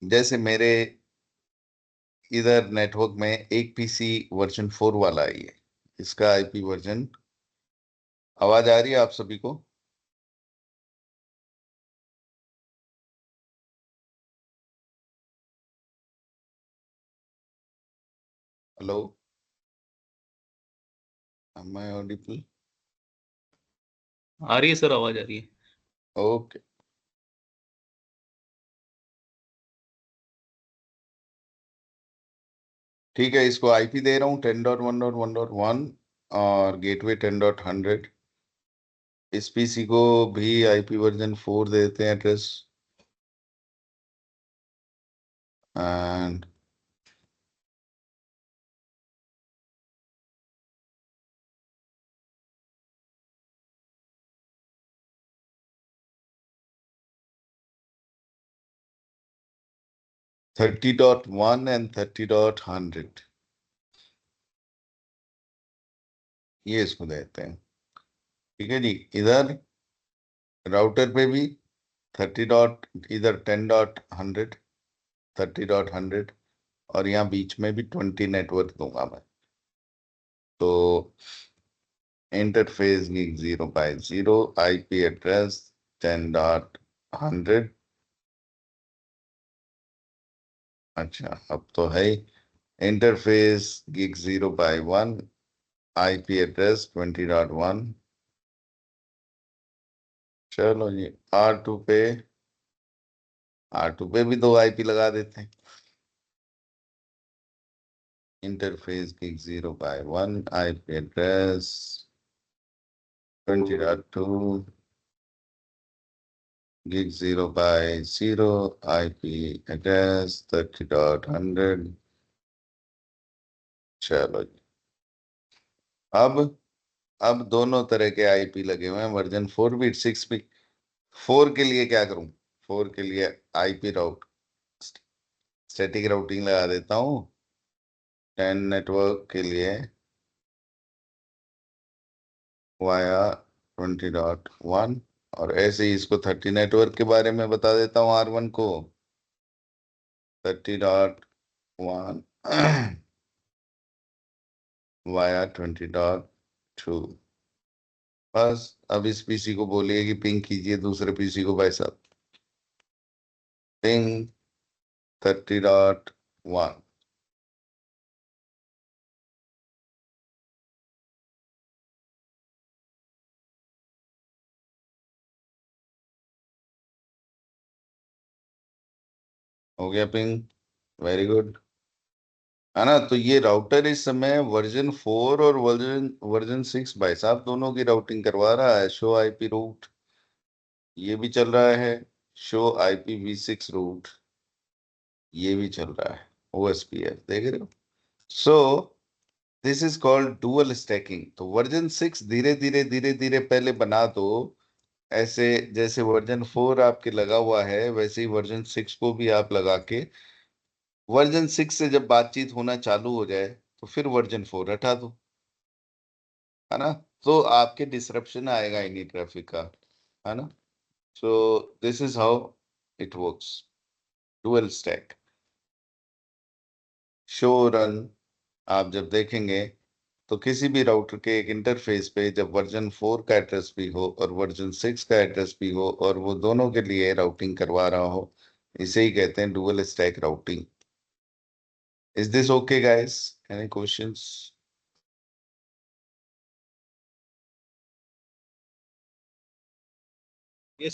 जैसे मेरे इधर नेटवर्क में एक पीसी वर्जन 4 वाला ही है, इसका आईपी वर्जन, आवाज आ रही है आप सभी को? Hello, am I audible? आ रही है सर, आवाज आ रही है। ओके, ठीक है, इसको आईपी दे रहा हूँ 10.1.1.1 और गेटवे 10.100। इस पीसी को भी आईपी वर्जन 4 देते हैं एड्रेस एंड $30.1 and $30.100 ये इसको देते हैं। ठीक है जी, इधर राउटर पे भी 30 डॉट, इधर 10.100, 30.100 और यहाँ बीच में भी 20 नेटवर्क दूंगा मैं। तो इंटरफेस 0x0, आईपी एड्रेस 10.100। अच्छा, अब तो है interface gig 0x1, IP address 20.1। चलो जी, R2 पे भी 2 आईपी लगा देते हैं। Interface gig 0x1, IP address 20.2, gig 0x0, IP address 30.100। चलो जी, अब दोनों तरह के आईपी लगे हुए हैं, वर्जन 4 भी 6 भी। 4 के लिए क्या करूं? 4 के लिए आईपी राउट स्टैटिक राउटिंग लगा देता हूं 10 नेटवर्क के लिए वाया 20.1 और ऐसे ही इसको 30 नेटवर्क के बारे में बता देता हूं R1 को 30.1 वाया 20.2। बस अब इस पीसी को बोलिए कि पिंग कीजिए दूसरे पीसी को, भाई साहब पिंग 30.1। हो गया पिंग, वेरी गुड, है ना? तो ये राउटर इस समय वर्जन 4 और वर्जन वर्जन 6 भाई साहब दोनों की राउटिंग करवा रहा है। शो आईपी रूट ये भी चल रहा है, शो IPv6 रूट ये भी चल रहा है, OSPF देख रहे हो? सो this is called dual stacking. तो वर्जन 6 धीरे धीरे धीरे धीरे पहले बना दो, ऐसे जैसे वर्जन 4 आपके लगा हुआ है वैसे ही वर्जन 6 को भी आप लगा के वर्जन 6 से जब बातचीत होना चालू हो जाए तो फिर वर्जन 4 हटा दो, है ना? तो आपके डिसरप्शन आएगा इन्हीं ट्रैफिक का, है ना? सो this is how it works, dual stack. Show run आप जब देखेंगे तो किसी भी राउटर के एक इंटरफेस पे जब वर्जन 4 का एड्रेस भी हो और वर्जन 6 का एड्रेस भी हो और वो दोनों के लिए राउटिंग करवा रहा हो, इसे ही कहते हैं dual stack routing. Is this okay guys? Any questions? ये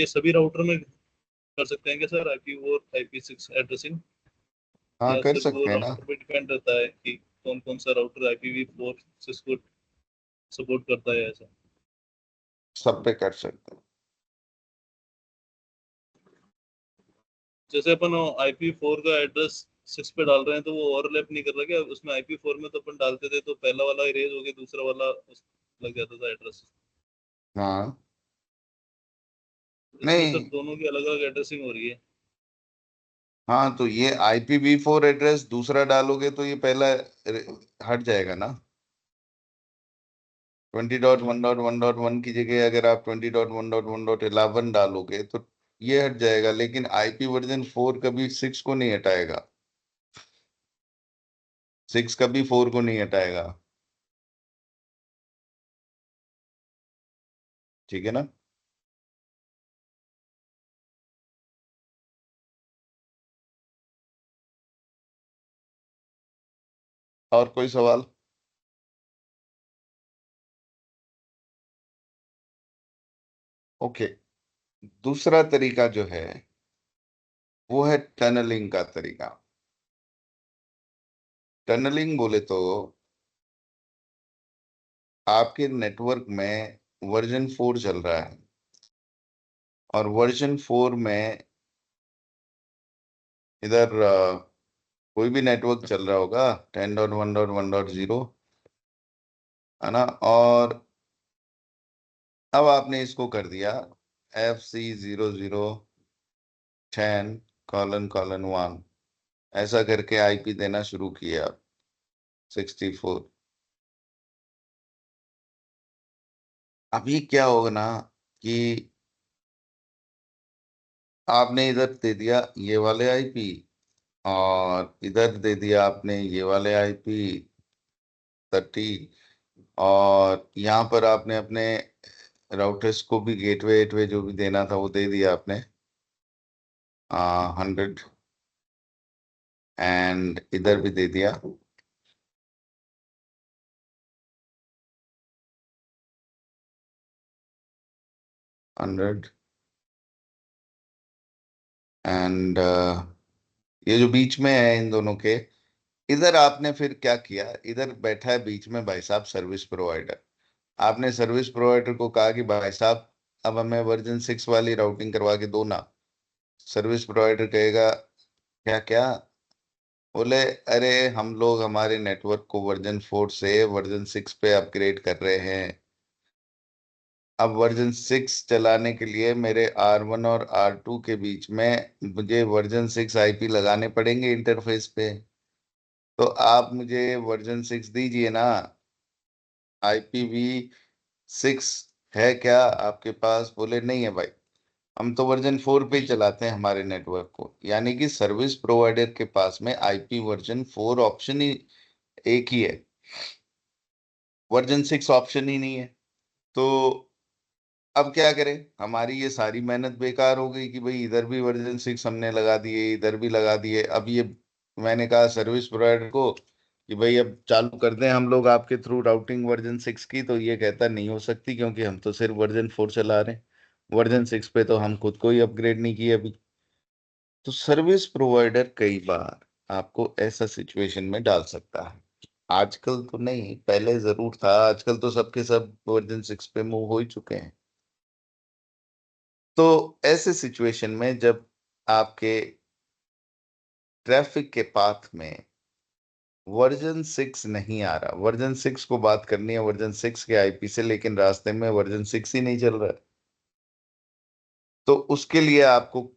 सभी राउटर में कर सकते हैं क्या सर, IP4 IP6 एड्रेसिंग? हाँ, या कर सिर्फ वो सकते हैं ना। राउटर पे डिपेंड रहता है कि कौन कौन सा राउटर IPv4 6 को सपोर्ट करता है ऐसा? सब पे कर सकते हैं। जैसे अपन IP4 का एड्रेस 6 पे डाल रहे हैं तो वो ओवरलैप नहीं कर रहा क्या? उसमें IP4 में तो अपन डालते थे तो पहला वाला इरेज हो गया, दूसरा वाला लग जाता था एड्रेस। हाँ इसमें सर नहीं, दोनों की अलग अलग एड्रेसिंग हो रही है। हाँ तो ये IPv4 एड्रेस दूसरा डालोगे तो ये पहला हट जाएगा ना। 20.1.1.1 की जगह अगर आप 20.1.1.11 डालोगे तो ये हट जाएगा, लेकिन IP वर्जन 4 कभी 6 को नहीं हटाएगा, 6 कभी 4 को नहीं हटाएगा। ठीक है ना। और कोई सवाल? ओके, दूसरा तरीका जो है वो है टनलिंग का तरीका। टनलिंग बोले तो आपके नेटवर्क में वर्जन 4 चल रहा है और वर्जन 4 में इधर कोई भी नेटवर्क चल रहा होगा 10.1.1.0, है ना। और अब आपने इसको कर दिया FC0010::1, ऐसा करके IP देना शुरू किया 64। अभी क्या होगा ना कि आपने इधर दे दिया ये वाले IP और इधर दे दिया आपने ये वाले IP30, और यहाँ पर आपने अपने राउटर्स को भी गेटवे वेटवे जो भी देना था वो दे दिया आपने 100, एंड इधर भी दे दिया 100, एंड ये जो बीच में है इन दोनों के, इधर आपने फिर क्या किया, इधर बैठा है बीच में भाई साहब सर्विस प्रोवाइडर। आपने सर्विस प्रोवाइडर को कहा कि भाई साहब अब हमें वर्जन 6 वाली राउटिंग करवा के दो ना। सर्विस प्रोवाइडर कहेगा क्या क्या, बोले अरे हम लोग हमारे नेटवर्क को वर्जन 4 से वर्जन 6 पे अपग्रेड कर रहे हैं। अब वर्जन 6 चलाने के लिए मेरे R1 और R2 के बीच में मुझे वर्जन 6 IP लगाने पड़ेंगे इंटरफेस पे। तो आप मुझे वर्जन 6 दीजिए ना। IPv6 है क्या आपके पास? बोले नहीं है भाई, हम तो वर्जन 4 पे ही चलाते हैं हमारे नेटवर्क को। यानी कि सर्विस प्रोवाइडर के पास में IP वर्जन 4 ऑप्शन ही एक ही है, वर्जन 6 ऑप्शन ही नहीं है। तो अब क्या करें, हमारी ये सारी मेहनत बेकार हो गई कि भाई इधर भी वर्जन 6 हमने लगा दिए, इधर भी लगा दिए। अब ये मैंने कहा सर्विस प्रोवाइडर को कि भाई अब चालू कर दें हम लोग आपके थ्रू राउटिंग वर्जन 6 की, तो ये कहता नहीं हो सकती क्योंकि हम तो सिर्फ वर्जन 4 चला रहे हैं, वर्जन 6 पे तो हम खुद को ही अपग्रेड नहीं किए अभी। तो सर्विस प्रोवाइडर कई बार आपको ऐसा सिचुएशन में डाल सकता है। आजकल तो नहीं, पहले जरूर था, आजकल तो सबके सब वर्जन 6 पे मूव हो ही चुके हैं। तो ऐसे सिचुएशन में जब आपके ट्रैफिक के पाथ में वर्जन 6 नहीं आ रहा, वर्जन 6 को बात करनी है वर्जन 6 के IP से, लेकिन रास्ते में वर्जन 6 ही नहीं चल रहा है, तो उसके लिए आपको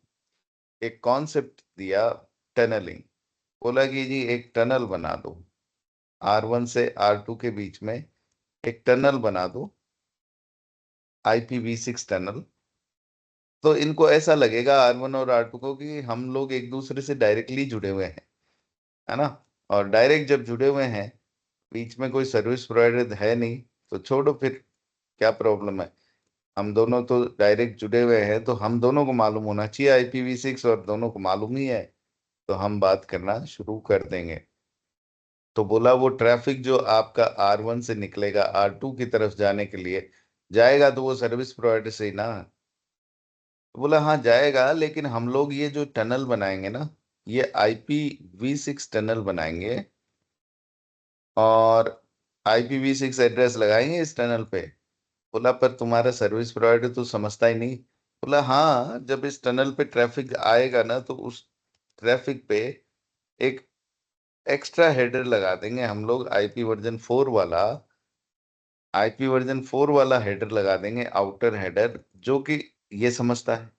एक कॉन्सेप्ट दिया टनलिंग। बोला कि जी एक टनल बना दो, R1 से R2 के बीच में एक टनल बना दो, IPv6 टनल। तो इनको ऐसा लगेगा R1 और R2 को कि हम लोग एक दूसरे से डायरेक्टली जुड़े हुए हैं, है ना। और डायरेक्ट जब जुड़े हुए हैं, बीच में कोई सर्विस प्रोवाइडर है नहीं, तो छोड़ो फिर क्या प्रॉब्लम है। हम दोनों तो डायरेक्ट जुड़े हुए हैं तो हम दोनों को मालूम होना चाहिए IPv6, और दोनों को मालूम ही है, तो हम बात करना शुरू कर देंगे। तो बोला वो ट्रैफिक जो आपका R1 से निकलेगा R2 की तरफ जाने के लिए, जाएगा तो वो सर्विस प्रोवाइडर से ही ना। तो बोला हाँ जाएगा, लेकिन हम लोग ये जो टनल बनाएंगे ना, ये IPv6 टनल बनाएंगे और IPv6 एड्रेस लगाएंगे इस टनल पे। बोला पर तुम्हारा सर्विस प्रोवाइडर तो समझता ही नहीं। बोला हाँ, जब इस टनल पे ट्रैफिक आएगा ना तो उस ट्रैफिक पे एक एक्स्ट्रा हेडर लगा देंगे हम लोग, आईपी वर्जन 4 वाला हेडर लगा देंगे, आउटर हेडर, जो कि ये समझता है।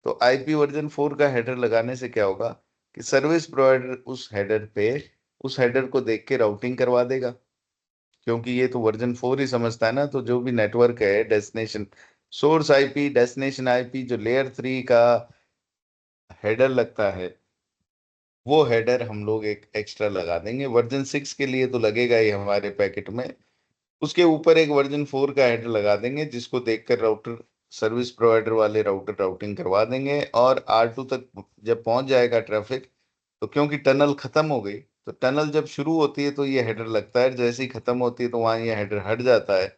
तो IP वर्जन 4 का हेडर लगाने से क्या होगा कि सर्विस प्रोवाइडर उस हेडर को देख के राउटिंग करवा देगा, क्योंकि ये तो वर्जन 4 ही समझता है ना। तो जो भी नेटवर्क है, destination source IP, destination IP, जो लेयर 3 का हेडर लगता है, वो हेडर हम लोग एक एक्स्ट्रा लगा देंगे। वर्जन 6 के लिए तो लगेगा ही हमारे पैकेट में। उसके ऊपर एक वर्जन 4 का हेडर लगा देंगे, जिसको देखकर राउटर, सर्विस प्रोवाइडर वाले राउटर राउटिंग करवा देंगे। और R2 तक जब पहुंच जाएगा ट्रैफिक, तो क्योंकि टनल खत्म हो गई, तो टनल जब शुरू होती है तो ये हेडर लगता है, जैसे ही खत्म होती है तो वहां ये हेडर हट जाता है।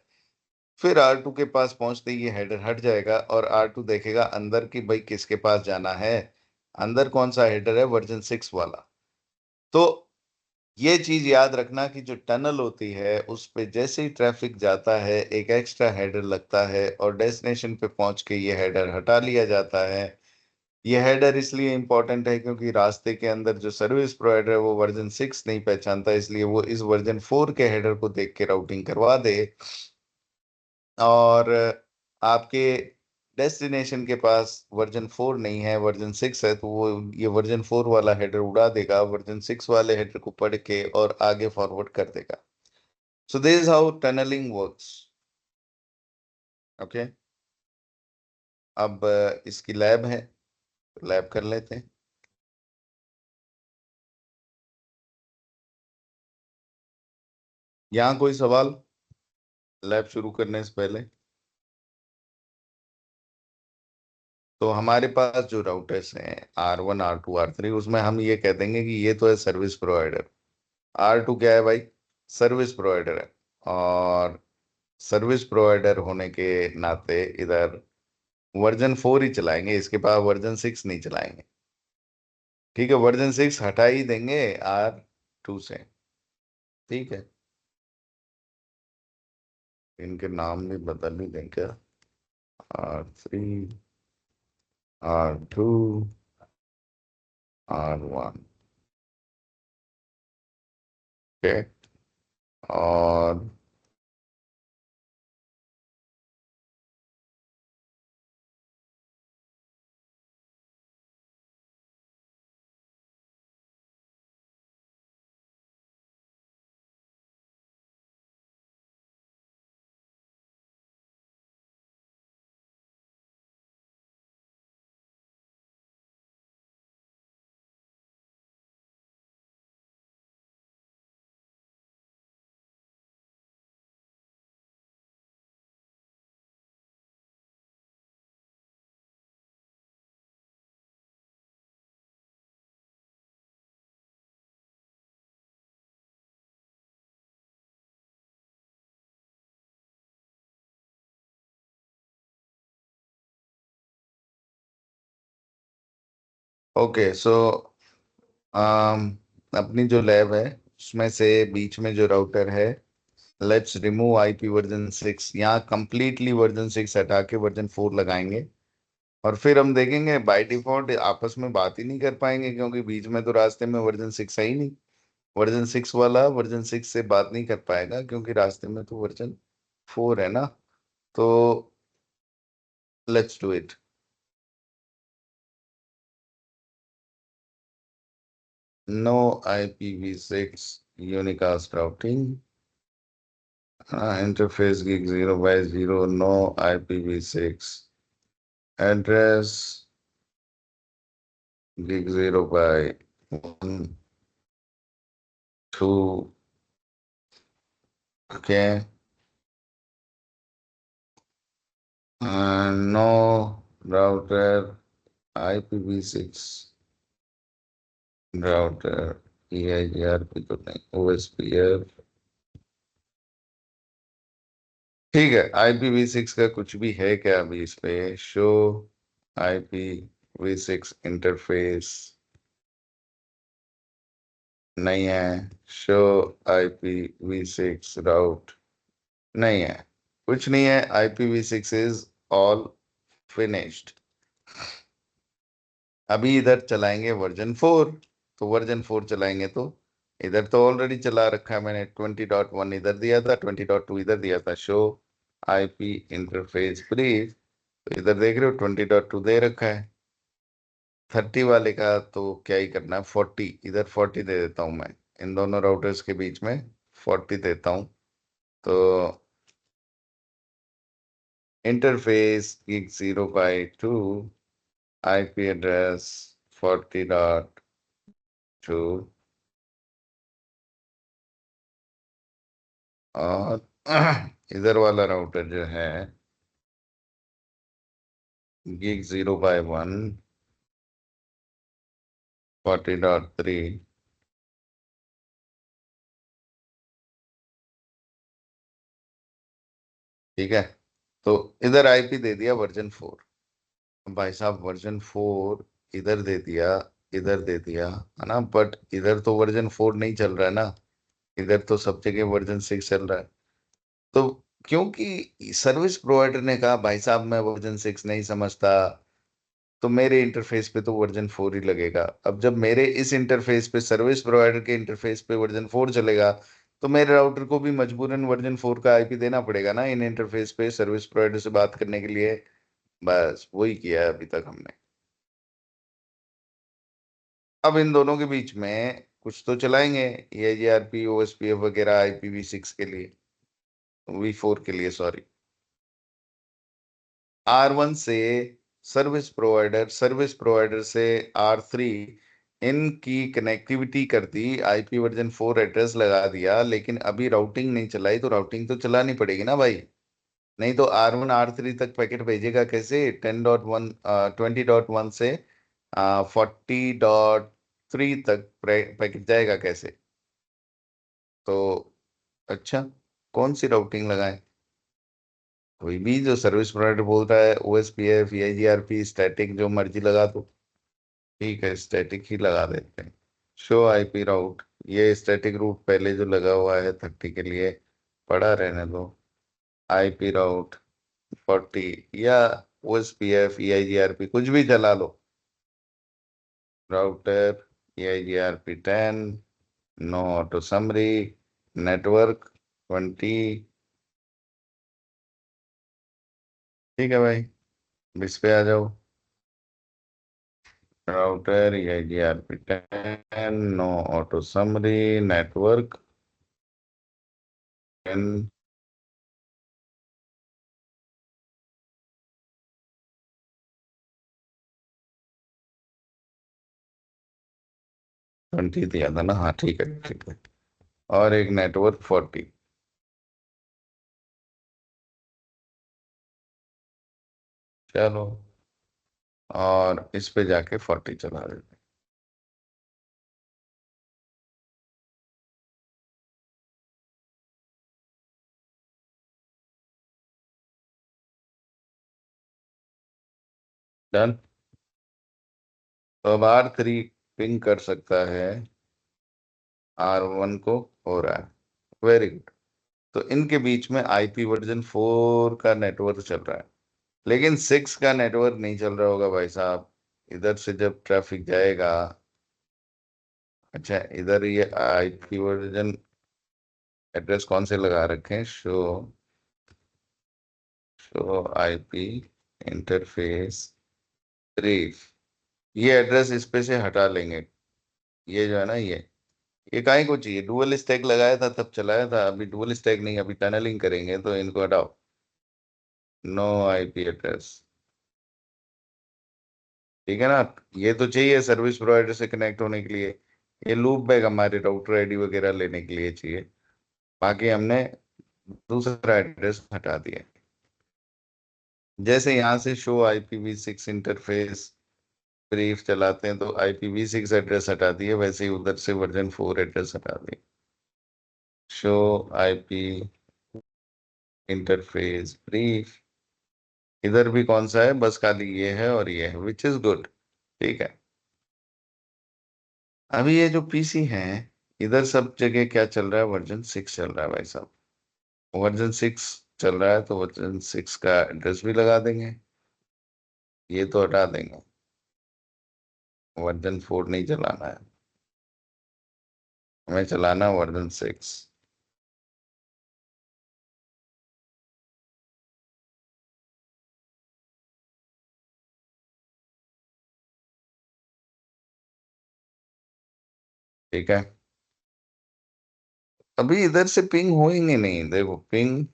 फिर R2 के पास पहुंचते ही ये हेडर हट जाएगा, और R2 देखेगा अंदर की भाई किसके पास जाना है, अंदर कौन सा हेडर है, वर्जन 6 वाला। तो ये चीज याद रखना कि जो टनल होती है उस पे जैसे ही ट्रैफिक जाता है एक एक्स्ट्रा हेडर लगता है, और डेस्टिनेशन पे पहुंच के ये हेडर हटा लिया जाता है। ये हेडर इसलिए इंपॉर्टेंट है क्योंकि रास्ते के अंदर जो सर्विस प्रोवाइडर है वो वर्जन 6 नहीं पहचानता, इसलिए वो इस वर्जन 4 के हेडर को देख के राउटिंग करवा दे। और आपके डेस्टिनेशन के पास वर्जन 4 नहीं है, वर्जन 6 है, तो वो ये वर्जन 4 वाला हेडर उड़ा देगा, वर्जन 6 वाले हेडर को पढ़ के और आगे फॉरवर्ड कर देगा। So this is how tunneling works. Okay, अब इसकी लैब है, लैब कर लेते हैं। यहाँ कोई सवाल लैब शुरू करने से पहले? तो हमारे पास जो राउटर्स हैं R1, R2, R3, उसमें हम ये कह देंगे कि ये तो है सर्विस प्रोवाइडर। R2 क्या है भाई? सर्विस प्रोवाइडर है। और सर्विस प्रोवाइडर होने के नाते इधर वर्जन 4 ही चलाएंगे, इसके बाद वर्जन 6 नहीं चलाएंगे। ठीक है, वर्जन 6 हटा ही देंगे R2 से। ठीक है, इनके नाम भी बदल ही दें क्या? R3, R2, R1। ओके, और ओके, सो अपनी जो लैब है उसमें से बीच में जो राउटर है, लेट्स रिमूव IP वर्जन 6। यहाँ कंप्लीटली वर्जन 6 हटा के वर्जन 4 लगाएंगे। और फिर हम देखेंगे बाय डिफॉल्ट आपस में बात ही नहीं कर पाएंगे, क्योंकि बीच में तो रास्ते में वर्जन 6 है ही नहीं। वर्जन 6 वाला वर्जन 6 से बात नहीं कर पाएगा, क्योंकि रास्ते में तो वर्जन 4 है ना। तो let's do it. No IPv6 unicast routing, interface gig 0 by 0, no IPv6 address gig 0 by 1, 2, okay, no router IPv6 router EIGRP तो नहीं, OSPF। ठीक है, IPv6 का कुछ भी है क्या अभी इस पे? शो IPv6 इंटरफेस नहीं है। शो IPv6 राउट नहीं है। कुछ नहीं है, IPv6 इज ऑल फिनिश्ड। अभी इधर चलाएंगे वर्जन 4, तो वर्जन 4 चलाएंगे तो इधर तो ऑलरेडी चला रखा है मैंने, 20.1 इधर दिया था, 20.2 इधर दिया था, शो IP इंटरफेस ब्रीफ, तो इधर देख रहे हो 20.2 दे रखा है। 30 वाले का तो क्या ही करना है, 40 इधर 40 दे देता हूं मैं, इन दोनों राउटर्स के बीच में 40 देता हूं। तो इंटरफेस gig 0/2 IP एड्रेस 40.2 और इधर वाला राउटर जो है gig 0/1 40.3, ठीक है। तो इधर IP दे दिया वर्जन 4। भाई साहब वर्जन 4 इधर दे दिया, इधर दे दिया, है ना, बट इधर तो वर्जन 4 नहीं चल रहा है ना, इधर तो सब जगह वर्जन 6 चल रहा है। तो क्योंकि सर्विस प्रोवाइडर ने कहा भाई साहब मैं वर्जन 6 नहीं समझता, तो मेरे इंटरफेस पे तो वर्जन 4 ही लगेगा। अब जब मेरे इस इंटरफेस पे सर्विस प्रोवाइडर के इंटरफेस पे वर्जन 4 चलेगा, तो मेरे राउटर को भी मजबूरन वर्जन 4 का IP देना पड़ेगा ना इन इंटरफेस पे सर्विस प्रोवाइडर से बात करने के लिए। बस वही किया है अभी तक हमने। अब इन दोनों के बीच में कुछ तो चलाएंगे, EIGRP OSPF वगैरह IPv6 के लिए, V4 के लिए सॉरी। R1 से सर्विस प्रोवाइडर से R3 इनकी कनेक्टिविटी कर दी, IP वर्जन 4 एड्रेस लगा दिया, लेकिन अभी राउटिंग नहीं चलाई, तो राउटिंग तो चलानी पड़ेगी ना भाई, नहीं तो R1 R3 तक पैकेट भेजेगा कैसे, 20.1 से 40.3 तक पैकेट जाएगा कैसे। तो अच्छा, कौन सी राउटिंग लगाएं, कोई भी जो सर्विस प्रोवाइडर बोल रहा है, OSPF EIGRP स्टैटिक जो मर्जी लगा दो, ठीक है स्टैटिक ही लगा देते हैं। शो IP राउट, ये स्टैटिक रूट पहले जो लगा हुआ है 30 के लिए पड़ा रहने दो, IP राउट 40 या OSPF EIGRP कुछ भी चला लो, router EIGRP 10, no auto summary, network 20, ठीक है भाई, इस पे आ जाओ, router EIGRP 10, no auto summary, network 10, 20 दिया था ना, हाँ ठीक है ठीक है, और एक नेटवर्क 40, चलो, और इस पे जाके 40 चला देते डन। तो अब R3 पिंग कर सकता है, R1 को हो रहा है, वेरी गुड। तो इनके बीच में IP वर्जन 4 का नेटवर्क चल रहा है, लेकिन 6 का नेटवर्क नहीं चल रहा होगा भाई साहब, इधर से जब ट्रैफिक जाएगा। अच्छा इधर ये IP वर्जन एड्रेस कौन से लगा रखे हैं, शो IP इंटरफेस ब्रीफ, ये एड्रेस इस पे से हटा लेंगे, ये जो है ना ये काहे को चाहिए, डुअल स्टैक लगाया था तब चलाया था, अभी डुअल स्टैक नहीं, अभी टनलिंग करेंगे तो इनको हटाओ, नो IP एड्रेस, ठीक है ना। ये तो चाहिए सर्विस प्रोवाइडर से कनेक्ट होने के लिए, ये लूप बैग हमारे राउटर ID वगैरह लेने के लिए चाहिए, बाकी हमने दूसरा एड्रेस हटा दिया। जैसे यहाँ से शो IPv6 इंटरफेस ब्रीफ चलाते हैं तो IPv6 एड्रेस हटा दिए, वैसे ही उधर से वर्जन 4 एड्रेस हटा दिए, शो IP इंटरफेस ब्रीफ, इधर भी कौन सा है, बस खाली ये है और ये है, विच इज गुड, ठीक है। अभी ये जो PC हैं, इधर सब जगह क्या चल रहा है, वर्जन 6 चल रहा है भाई साहब, वर्जन 6 चल रहा है तो वर्जन 6 का एड्रेस भी लगा देंगे, ये तो हटा देंगे, वर्जन 4 नहीं चलाना है, हमें चलाना वर्जन 6। ठीक है, अभी इधर से पिंग होएंगे नहीं, देखो पिंग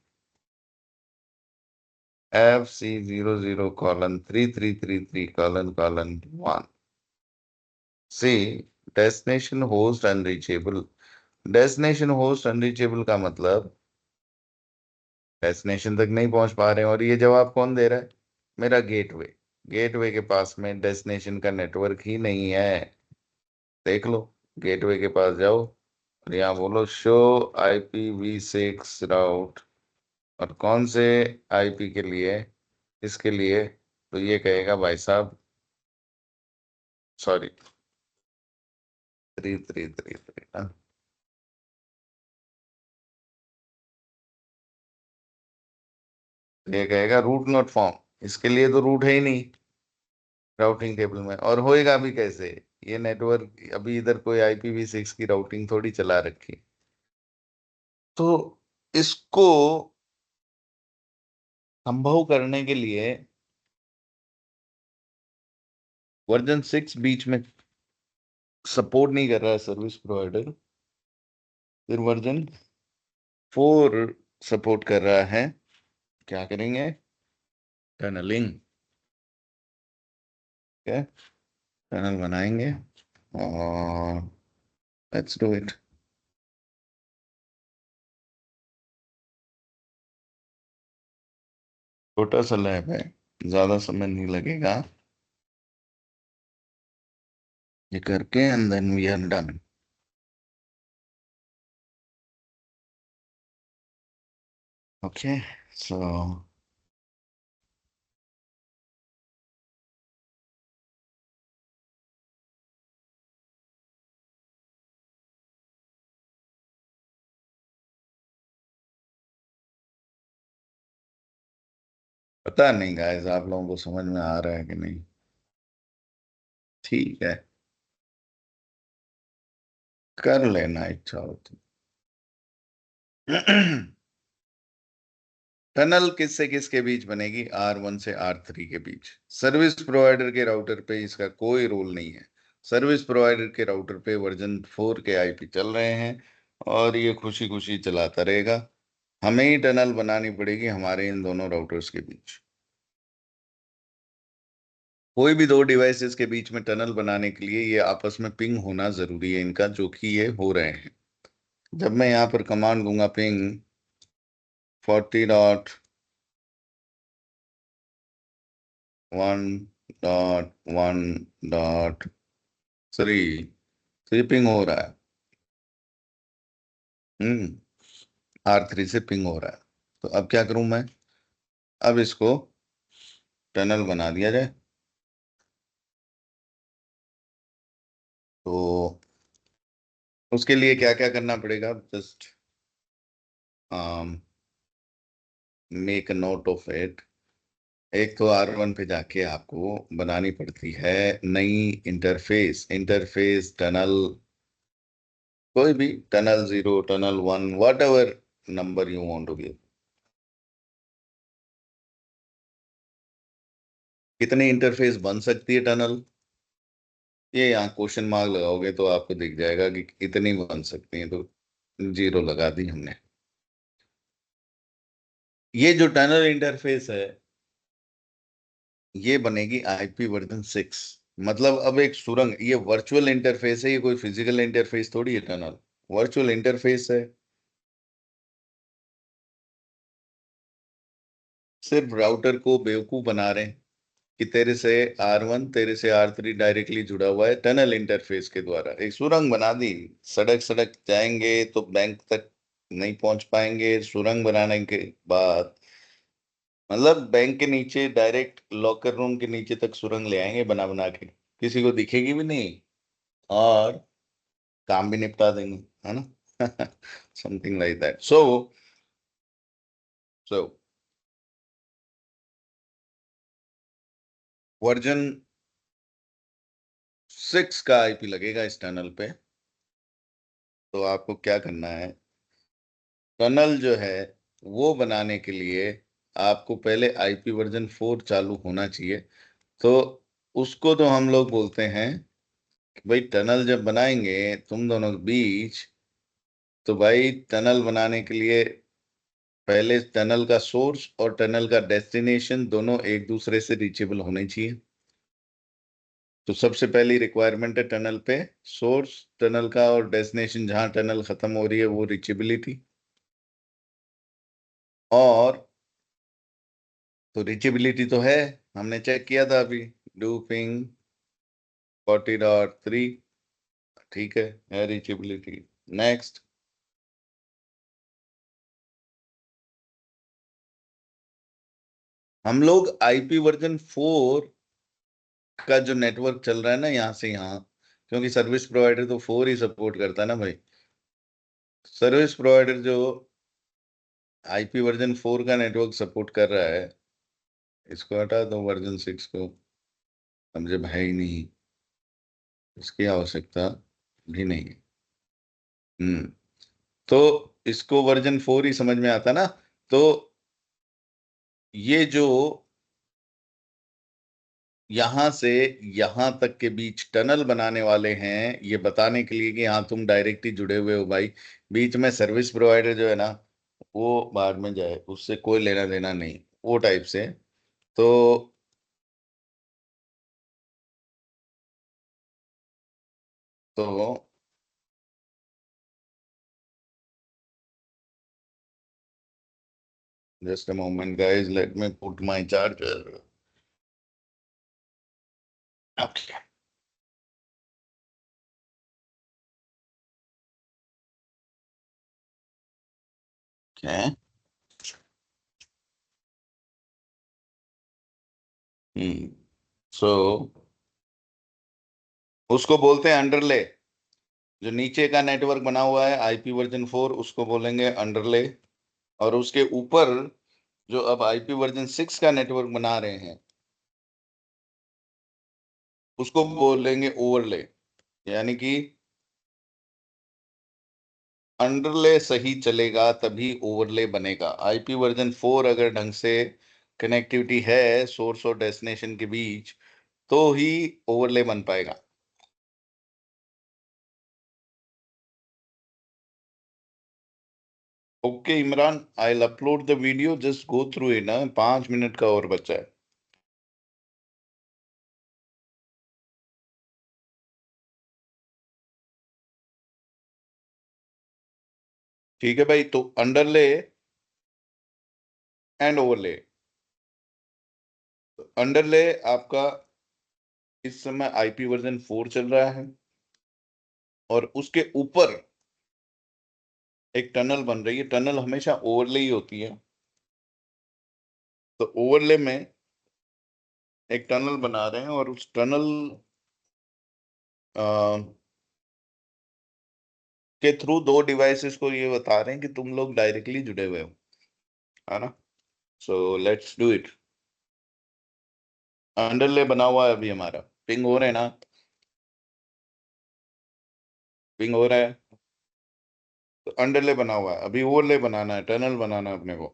FC00:3333:1 से destination host unreachable. Destination host unreachable का मतलब डेस्टिनेशन तक नहीं पहुंच पा रहे हैं, और ये जवाब कौन दे रहा है? मेरा गेटवे। गेटवे के पास में डेस्टिनेशन का नेटवर्क ही नहीं है। देख लो, गेटवे के पास जाओ और यहाँ बोलो शो IPv6 राउट, और कौन से आईपी के लिए, इसके लिए, तो ये कहेगा भाई साहब सॉरी 3333 ना। ये कहेगा रूट नॉट फॉर्म, इसके लिए तो रूट है ही नहीं राउटिंग टेबल में, और होएगा भी कैसे? ये नेटवर्क अभी इधर कोई IPv6 की राउटिंग थोड़ी चला रखी, तो इसको संभव करने के लिए वर्जन 6 बीच में सपोर्ट नहीं कर रहा है सर्विस प्रोवाइडर, फिर वर्जन 4 सपोर्ट कर रहा है। क्या करेंगे? टनलिंग। क्या टनल बनाएंगे और लेट्स डू इट। छोटा सा लैब है, ज्यादा समय नहीं लगेगा, ये करके and then we are done. Okay so पता नहीं गाइस आप लोगों को समझ में आ रहा है कि नहीं? ठीक है, कर लेना इच्छा हो तो। टनल किससे किसके बीच बनेगी? R1 से R3 के बीच। सर्विस प्रोवाइडर के राउटर पे इसका कोई रोल नहीं है। सर्विस प्रोवाइडर के राउटर पे वर्जन 4 के आईपी चल रहे हैं और ये खुशी खुशी चलाता रहेगा। हमें ही टनल बनानी पड़ेगी हमारे इन दोनों राउटर्स के बीच। कोई भी दो डिवाइसेस के बीच में टनल बनाने के लिए ये आपस में पिंग होना जरूरी है इनका, जो कि ये हो रहे हैं। जब मैं यहाँ पर कमांड दूंगा पिंग 40.1.1.3, तो ये पिंग हो रहा है। R3 से पिंग हो रहा है। तो अब क्या करूं मैं? अब इसको टनल बना दिया जाए। तो उसके लिए क्या क्या करना पड़ेगा? Just make a note of it. एक तो R1 पे जाके आपको बनानी पड़ती है नई इंटरफेस। इंटरफेस टनल, कोई भी tunnel 0, tunnel 1, whatever number you want to give. कितनी इंटरफेस बन सकती है टनल? ये यहाँ क्वेश्चन मार्क लगाओगे तो आपको दिख जाएगा कि इतनी बन सकती है, तो 0 लगा दी हमने। ये जो टनल इंटरफेस है ये बनेगी IP वर्जन 6। मतलब अब एक सुरंग, ये वर्चुअल इंटरफेस है, ये कोई फिजिकल इंटरफेस थोड़ी है। टनल वर्चुअल इंटरफेस है, सिर्फ राउटर को बेवकूफ बना रहे हैं कि तेरे से R1 तेरे से R3 डायरेक्टली जुड़ा हुआ है टनल इंटरफेस के द्वारा। एक सुरंग बना दी, सड़क सड़क जाएंगे तो बैंक तक नहीं पहुंच पाएंगे। सुरंग बनाने के बाद मतलब बैंक के नीचे डायरेक्ट लॉकर रूम के नीचे तक सुरंग ले आएंगे बना बना के, किसी को दिखेगी भी नहीं और काम भी निपटा देंगे, है ना? Something like that. So version 6 का आईपी लगेगा इस टनल पे। तो आपको क्या करना है, टनल जो है वो बनाने के लिए आपको पहले आईपी वर्जन 4 चालू होना चाहिए। तो उसको तो हम लोग बोलते हैं कि भाई टनल जब बनाएंगे तुम दोनों के बीच, तो भाई टनल बनाने के लिए पहले टनल का सोर्स और टनल का डेस्टिनेशन दोनों एक दूसरे से रीचेबल होने चाहिए। तो सबसे पहली रिक्वायरमेंट है टनल पे सोर्स, टनल का और डेस्टिनेशन जहां टनल खत्म हो रही है वो रीचेबिलिटी। और तो रीचेबिलिटी तो है, हमने चेक किया था अभी, डू पिंग 40.3, ठीक है रीचेबिलिटी। नेक्स्ट, हम लोग आईपी वर्जन 4 का जो नेटवर्क चल रहा है ना यहाँ से यहाँ, क्योंकि सर्विस प्रोवाइडर तो 4 ही सपोर्ट करता है ना भाई, सर्विस प्रोवाइडर जो आईपी वर्जन 4 का नेटवर्क सपोर्ट कर रहा है, इसको हटा दो, वर्जन 6 को अब जब है ही नहीं, इसकी आवश्यकता भी नहीं है। तो इसको वर्जन 4 ही समझ में आता ना। तो ये जो यहां से यहां तक के बीच टनल बनाने वाले हैं, ये बताने के लिए कि हाँ तुम डायरेक्टली जुड़े हुए हो भाई, बीच में सर्विस प्रोवाइडर जो है ना वो बाद में जाए, उससे कोई लेना देना नहीं, वो टाइप से। तो तो just a moment guys, let me put my charger. Okay, so उसको बोलते हैं अंडरले। जो नीचे का नेटवर्क बना हुआ है आईपी वर्जन 4 उसको बोलेंगे अंडरले। और उसके ऊपर जो अब आईपी वर्जन 6 का नेटवर्क बना रहे हैं उसको बोलेंगे ओवरले। यानी कि अंडरले सही चलेगा तभी ओवरले बनेगा। आईपी वर्जन 4 अगर ढंग से कनेक्टिविटी है सोर्स और डेस्टिनेशन के बीच, तो ही ओवरले बन पाएगा। Okay Imran, I will upload the video, just go through it ना, 5 मिनट का और बचा है। ठीक है भाई, तो अंडरले एंड ओवरले। अंडरले आपका इस समय आईपी वर्जन 4 चल रहा है और उसके ऊपर एक टनल बन रही है। टनल हमेशा ओवरले ही होती है। तो ओवरले में एक टनल बना रहे हैं और उस टनल के थ्रू दो डिवाइसेस को ये बता रहे हैं कि तुम लोग डायरेक्टली जुड़े हुए हो, है ना। So let's do it. अंडरले बना हुआ है अभी हमारा, पिंग हो रहे हैं ना, पिंग हो रहा है। तो अंडरले बना हुआ है, अभी ओवरले बनाना है, टनल बनाना है अपने को।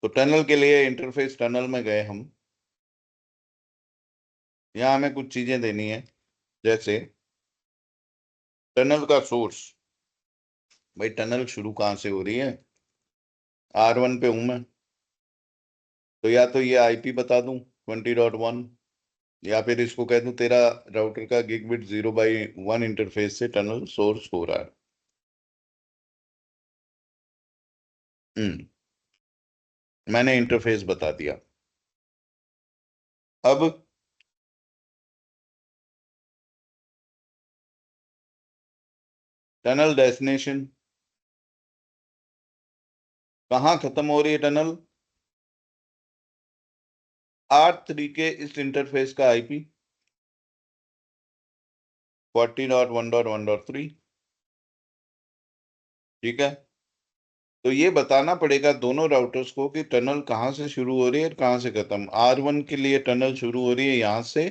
तो टनल के लिए इंटरफेस टनल में गए हम, यहाँ हमें कुछ चीजें देनी है, जैसे टनल का सोर्स। भाई टनल शुरू कहाँ से हो रही है, R1 पे हूं मैं, तो या तो ये आईपी बता दूं 20.1, या फिर इसको कह दूं तेरा राउटर का गिगबिट 0/1 इंटरफेस से टनल सोर्स हो रहा है। मैंने इंटरफेस बता दिया। अब टनल डेस्टिनेशन कहाँ खत्म हो रही है टनल, R3 के इस इंटरफेस का आईपी 40.1.1.3, ठीक है। तो ये बताना पड़ेगा दोनों राउटर्स को कि टनल कहाँ से शुरू हो रही है और कहाँ से खत्म। R1 के लिए टनल शुरू हो रही है यहाँ से,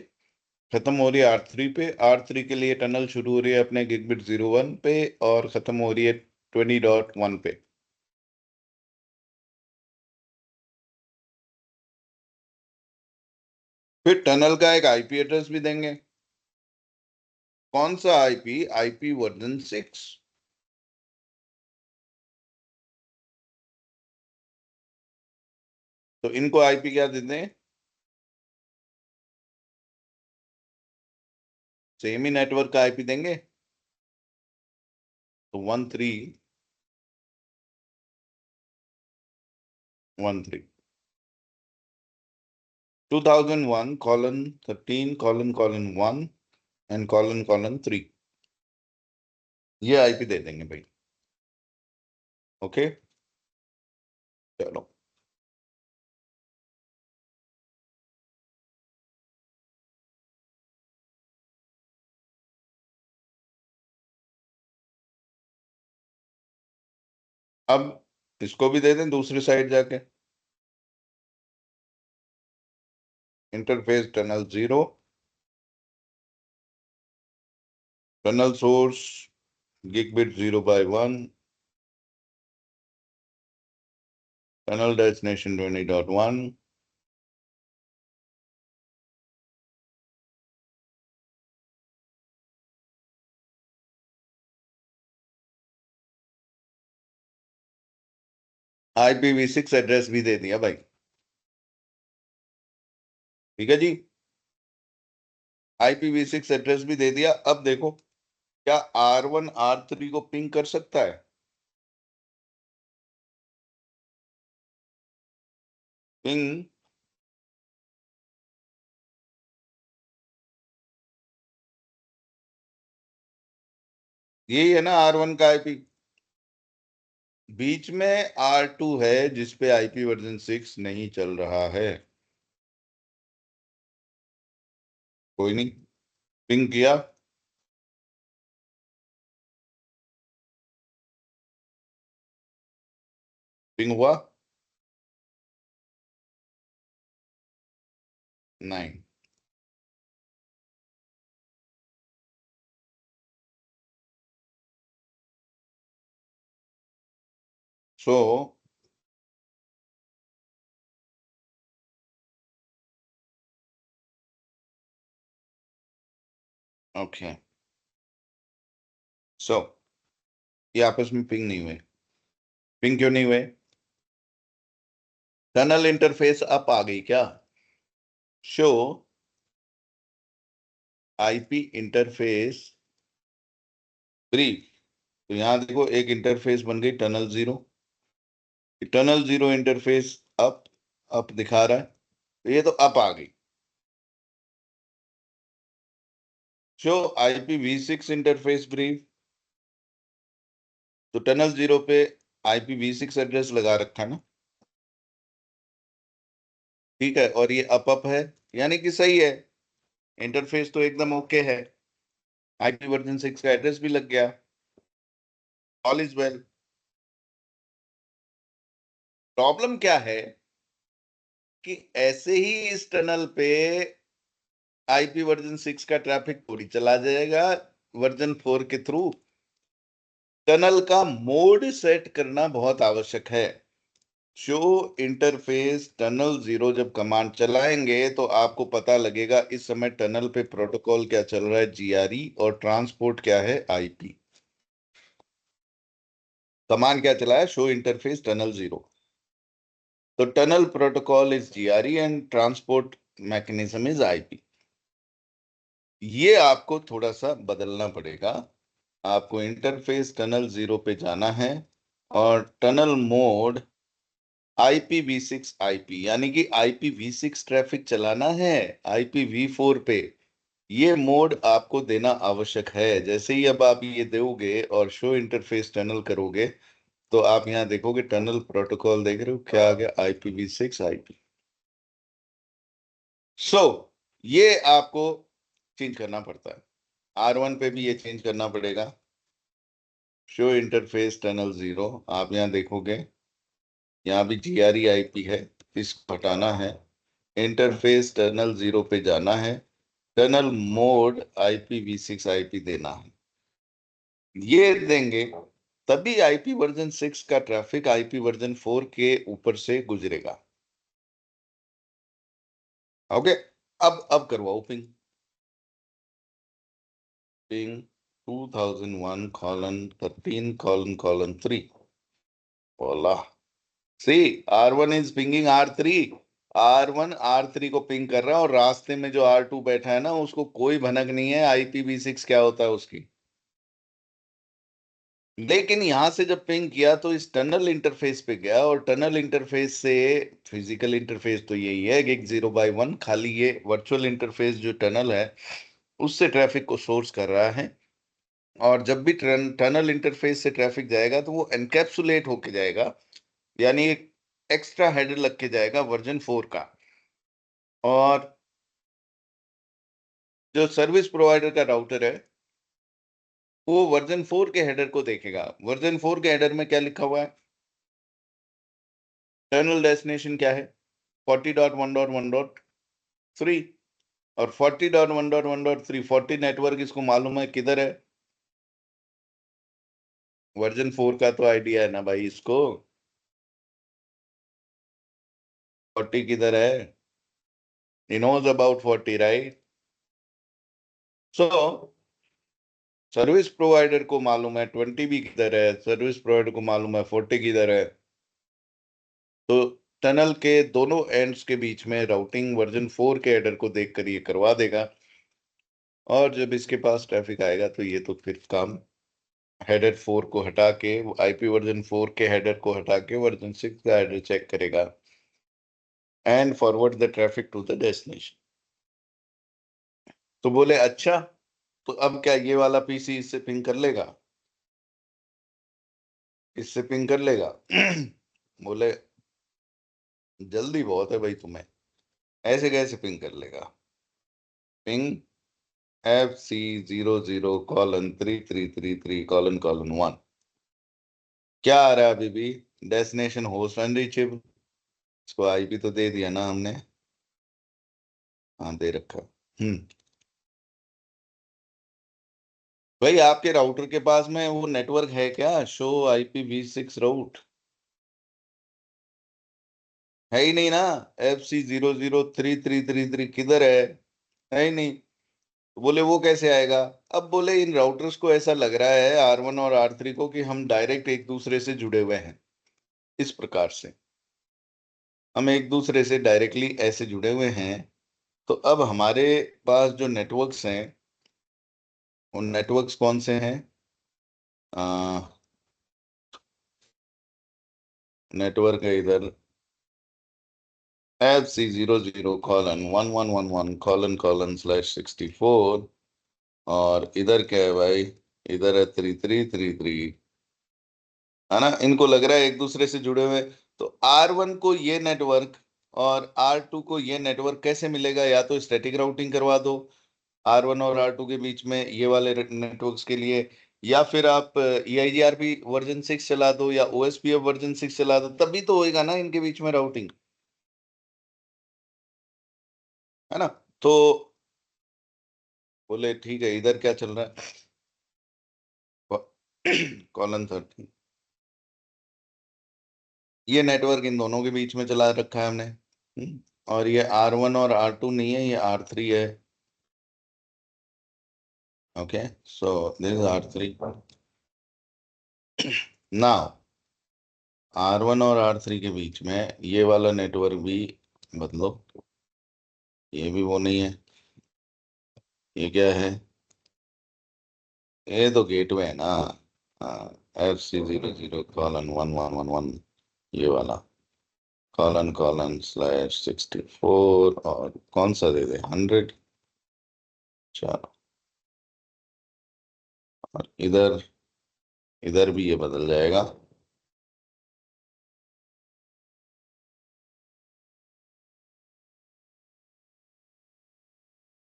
खत्म हो रही है R3 पे। R3 के लिए टनल शुरू हो रही है अपने गिगबिट 01 पे और खत्म हो रही है 20.1 पे। फिर टनल का एक आईपी एड्रेस भी देंगे। कौन सा आईपी? IP version 6। तो इनको आईपी क्या देते हैं? सेम ही नेटवर्क का आईपी देंगे। तो 1313 2001:13::1 एंड ::3 ये आईपी दे देंगे भाई। ओके, चलो अब इसको भी दे दें दूसरी साइड जाके। Interface tunnel 0, tunnel source gigabit 0/1, tunnel destination 20.1, IPv6 address भी दे दिया भाई। ठीक है जी, IPv6 एड्रेस भी दे दिया। अब देखो, क्या R1 R3 को पिंग कर सकता है? पिंग यही है ना R1 का आईपी। बीच में R2 है जिसपे आईपी वर्जन 6 नहीं चल रहा है। कोई नहीं, पिंग किया, पिंग हुआ 9। सो ओके, सो ये आपस में पिंग नहीं हुए। पिंग क्यों नहीं हुए? टनल इंटरफेस अप आ गई क्या? Show IP interface brief. तो यहां देखो एक इंटरफेस बन गई tunnel 0। Tunnel 0 interface up, up दिखा रहा है, तो ये तो अप आ गई। Show IPv6 interface brief. तो टनल 0 पे IPv6 एड्रेस लगा रखा है ना, ठीक है, और ये अप है, यानी कि सही है, इंटरफेस तो एकदम ओके है। आईपी वर्जन 6 का एड्रेस भी लग गया, ऑल इज वेल। प्रॉब्लम क्या है कि ऐसे ही इस टनल पे आईपी वर्जन 6 का ट्रैफिक थोड़ी चला जाएगा वर्जन 4 के थ्रू। टनल का मोड सेट करना बहुत आवश्यक है। शो इंटरफेस टनल 0 जब कमांड चलाएंगे तो आपको पता लगेगा इस समय टनल पे प्रोटोकॉल क्या चल रहा है, GRE, और ट्रांसपोर्ट क्या है, IP। कमांड क्या चला है? Show interface tunnel 0। तो tunnel protocol is GRE and transport mechanism is IP। ये आपको थोड़ा सा बदलना पड़ेगा। आपको इंटरफेस टनल 0 पे जाना है और टनल मोड IPv6 IP, यानी कि IPv6 ट्रैफिक चलाना है IPv4 पे। ये मोड आपको देना आवश्यक है। जैसे ही अब आप ये दोगे और शो इंटरफेस टनल करोगे तो आप यहाँ देखोगे टनल प्रोटोकॉल देख रहे हो क्या आ गया, IPv6 IP। सो ये आपको चेंज करना पड़ता है। R1 पे भी ये चेंज करना पड़ेगा। शो इंटरफेस टनल 0, आप यहाँ देखोगे यहाँ भी GRE IP है, इसको हटाना है, इंटरफेस टनल 0 पे जाना है, टनल मोड IPv6 IP देना है। ये देंगे तभी IP वर्जन 6 का ट्रैफिक IP वर्जन 4 के ऊपर से गुजरेगा। ओके, अब करवाओ पिंग 2001:13:3 बोला। सी R1 is pinging R3, R1 R3 को पिंग कर रहा है, और रास्ते में जो R2 बैठा है ना, उसको कोई भनक नहीं है IPv6 क्या होता है उसकी। लेकिन यहां से जब पिंग किया तो इस टनल इंटरफेस पे गया, और टनल इंटरफेस से फिजिकल इंटरफेस तो यही है गिग 0/1, खाली ये वर्चुअल इंटरफेस जो टनल है उससे ट्रैफिक को सोर्स कर रहा है। और जब भी टनल इंटरफेस से ट्रैफिक जाएगा तो वो एनकैप्सुलेट होके जाएगा, यानी एक एक्स्ट्रा हेडर लग के जाएगा वर्जन 4 का। और जो सर्विस प्रोवाइडर का राउटर है वो वर्जन 4 के हेडर को देखेगा। वर्जन 4 के हेडर में क्या लिखा हुआ है, टनल डेस्टिनेशन क्या है 40.1.1.3, और 40.1.1.3 40 नेटवर्क इसको मालूम है किधर है, वर्जन 4 का तो आइडिया है ना भाई इसको, 40 किधर है, he knows about 40 right. So service provider को मालूम है 20 भी किधर है, सर्विस प्रोवाइडर को मालूम है 40 किधर है। तो टनल के दोनों एंड्स के बीच में राउटिंग वर्जन 4 के हेडर को देखकर ये करवा देगा। और जब इसके पास ट्रैफिक आएगा तो ये तो फिर काम हेडर 4 को हटा के, IP वर्जन 4 के हेडर को हटा के वर्जन 6 का हेडर चेक करेगा and forward the traffic to the destination. तो बोले अच्छा, तो अब क्या ये वाला PC इससे पिंग कर लेगा, इससे पिंग कर लेगा? बोले जल्दी बहुत है भाई तुम्हें, ऐसे कैसे पिंग कर लेगा? पिंग FC00:3333:1 क्या आ रहा है अभी भी, डेस्टिनेशन होस्ट अनरीचेबल। इसको IP तो दे दिया ना हमने, हाँ दे रखा। भाई आपके राउटर के पास में वो नेटवर्क है क्या, शो IPv6 राउट? है ही नहीं ना, FC00:3333 किधर है ही नहीं। बोले वो कैसे आएगा? अब बोले इन राउटर्स को ऐसा लग रहा है R1 और R3 को कि हम डायरेक्ट एक दूसरे से जुड़े हुए हैं। इस प्रकार से हम एक दूसरे से डायरेक्टली ऐसे जुड़े हुए हैं। तो अब हमारे पास जो नेटवर्क्स हैं, उन नेटवर्क्स कौन से हैं? नेटवर्क है इधर FC00:1111:/64, और इधर क्या है भाई, इधर है 3333, है ना। इनको लग रहा है एक दूसरे से जुड़े हुए। तो R1 को ये नेटवर्क और R2 को ये नेटवर्क कैसे मिलेगा? या तो स्टैटिक राउटिंग करवा दो R1 और R2 के बीच में ये वाले नेटवर्क्स के लिए, या फिर आप EIGRP वर्जन 6 चला दो या OSPF वर्जन 6 चला दो, तभी तो होएगा ना इनके बीच में राउटिंग, है ना। तो बोले ठीक है, इधर क्या चल रहा है :13 ये नेटवर्क इन दोनों के बीच में चला रखा है हमने। और ये R1 और R2 नहीं है, ये R3 है। Okay, so this is R3 now. R1 और R3 के बीच में ये वाला नेटवर्क भी बदलो, ये भी वो नहीं है, ये क्या है? ये तो गेटवे है ना, FC00:1111, ये वाला ::/64, और कौन सा दे दे 100। चलो, और इधर इधर भी ये बदल जाएगा।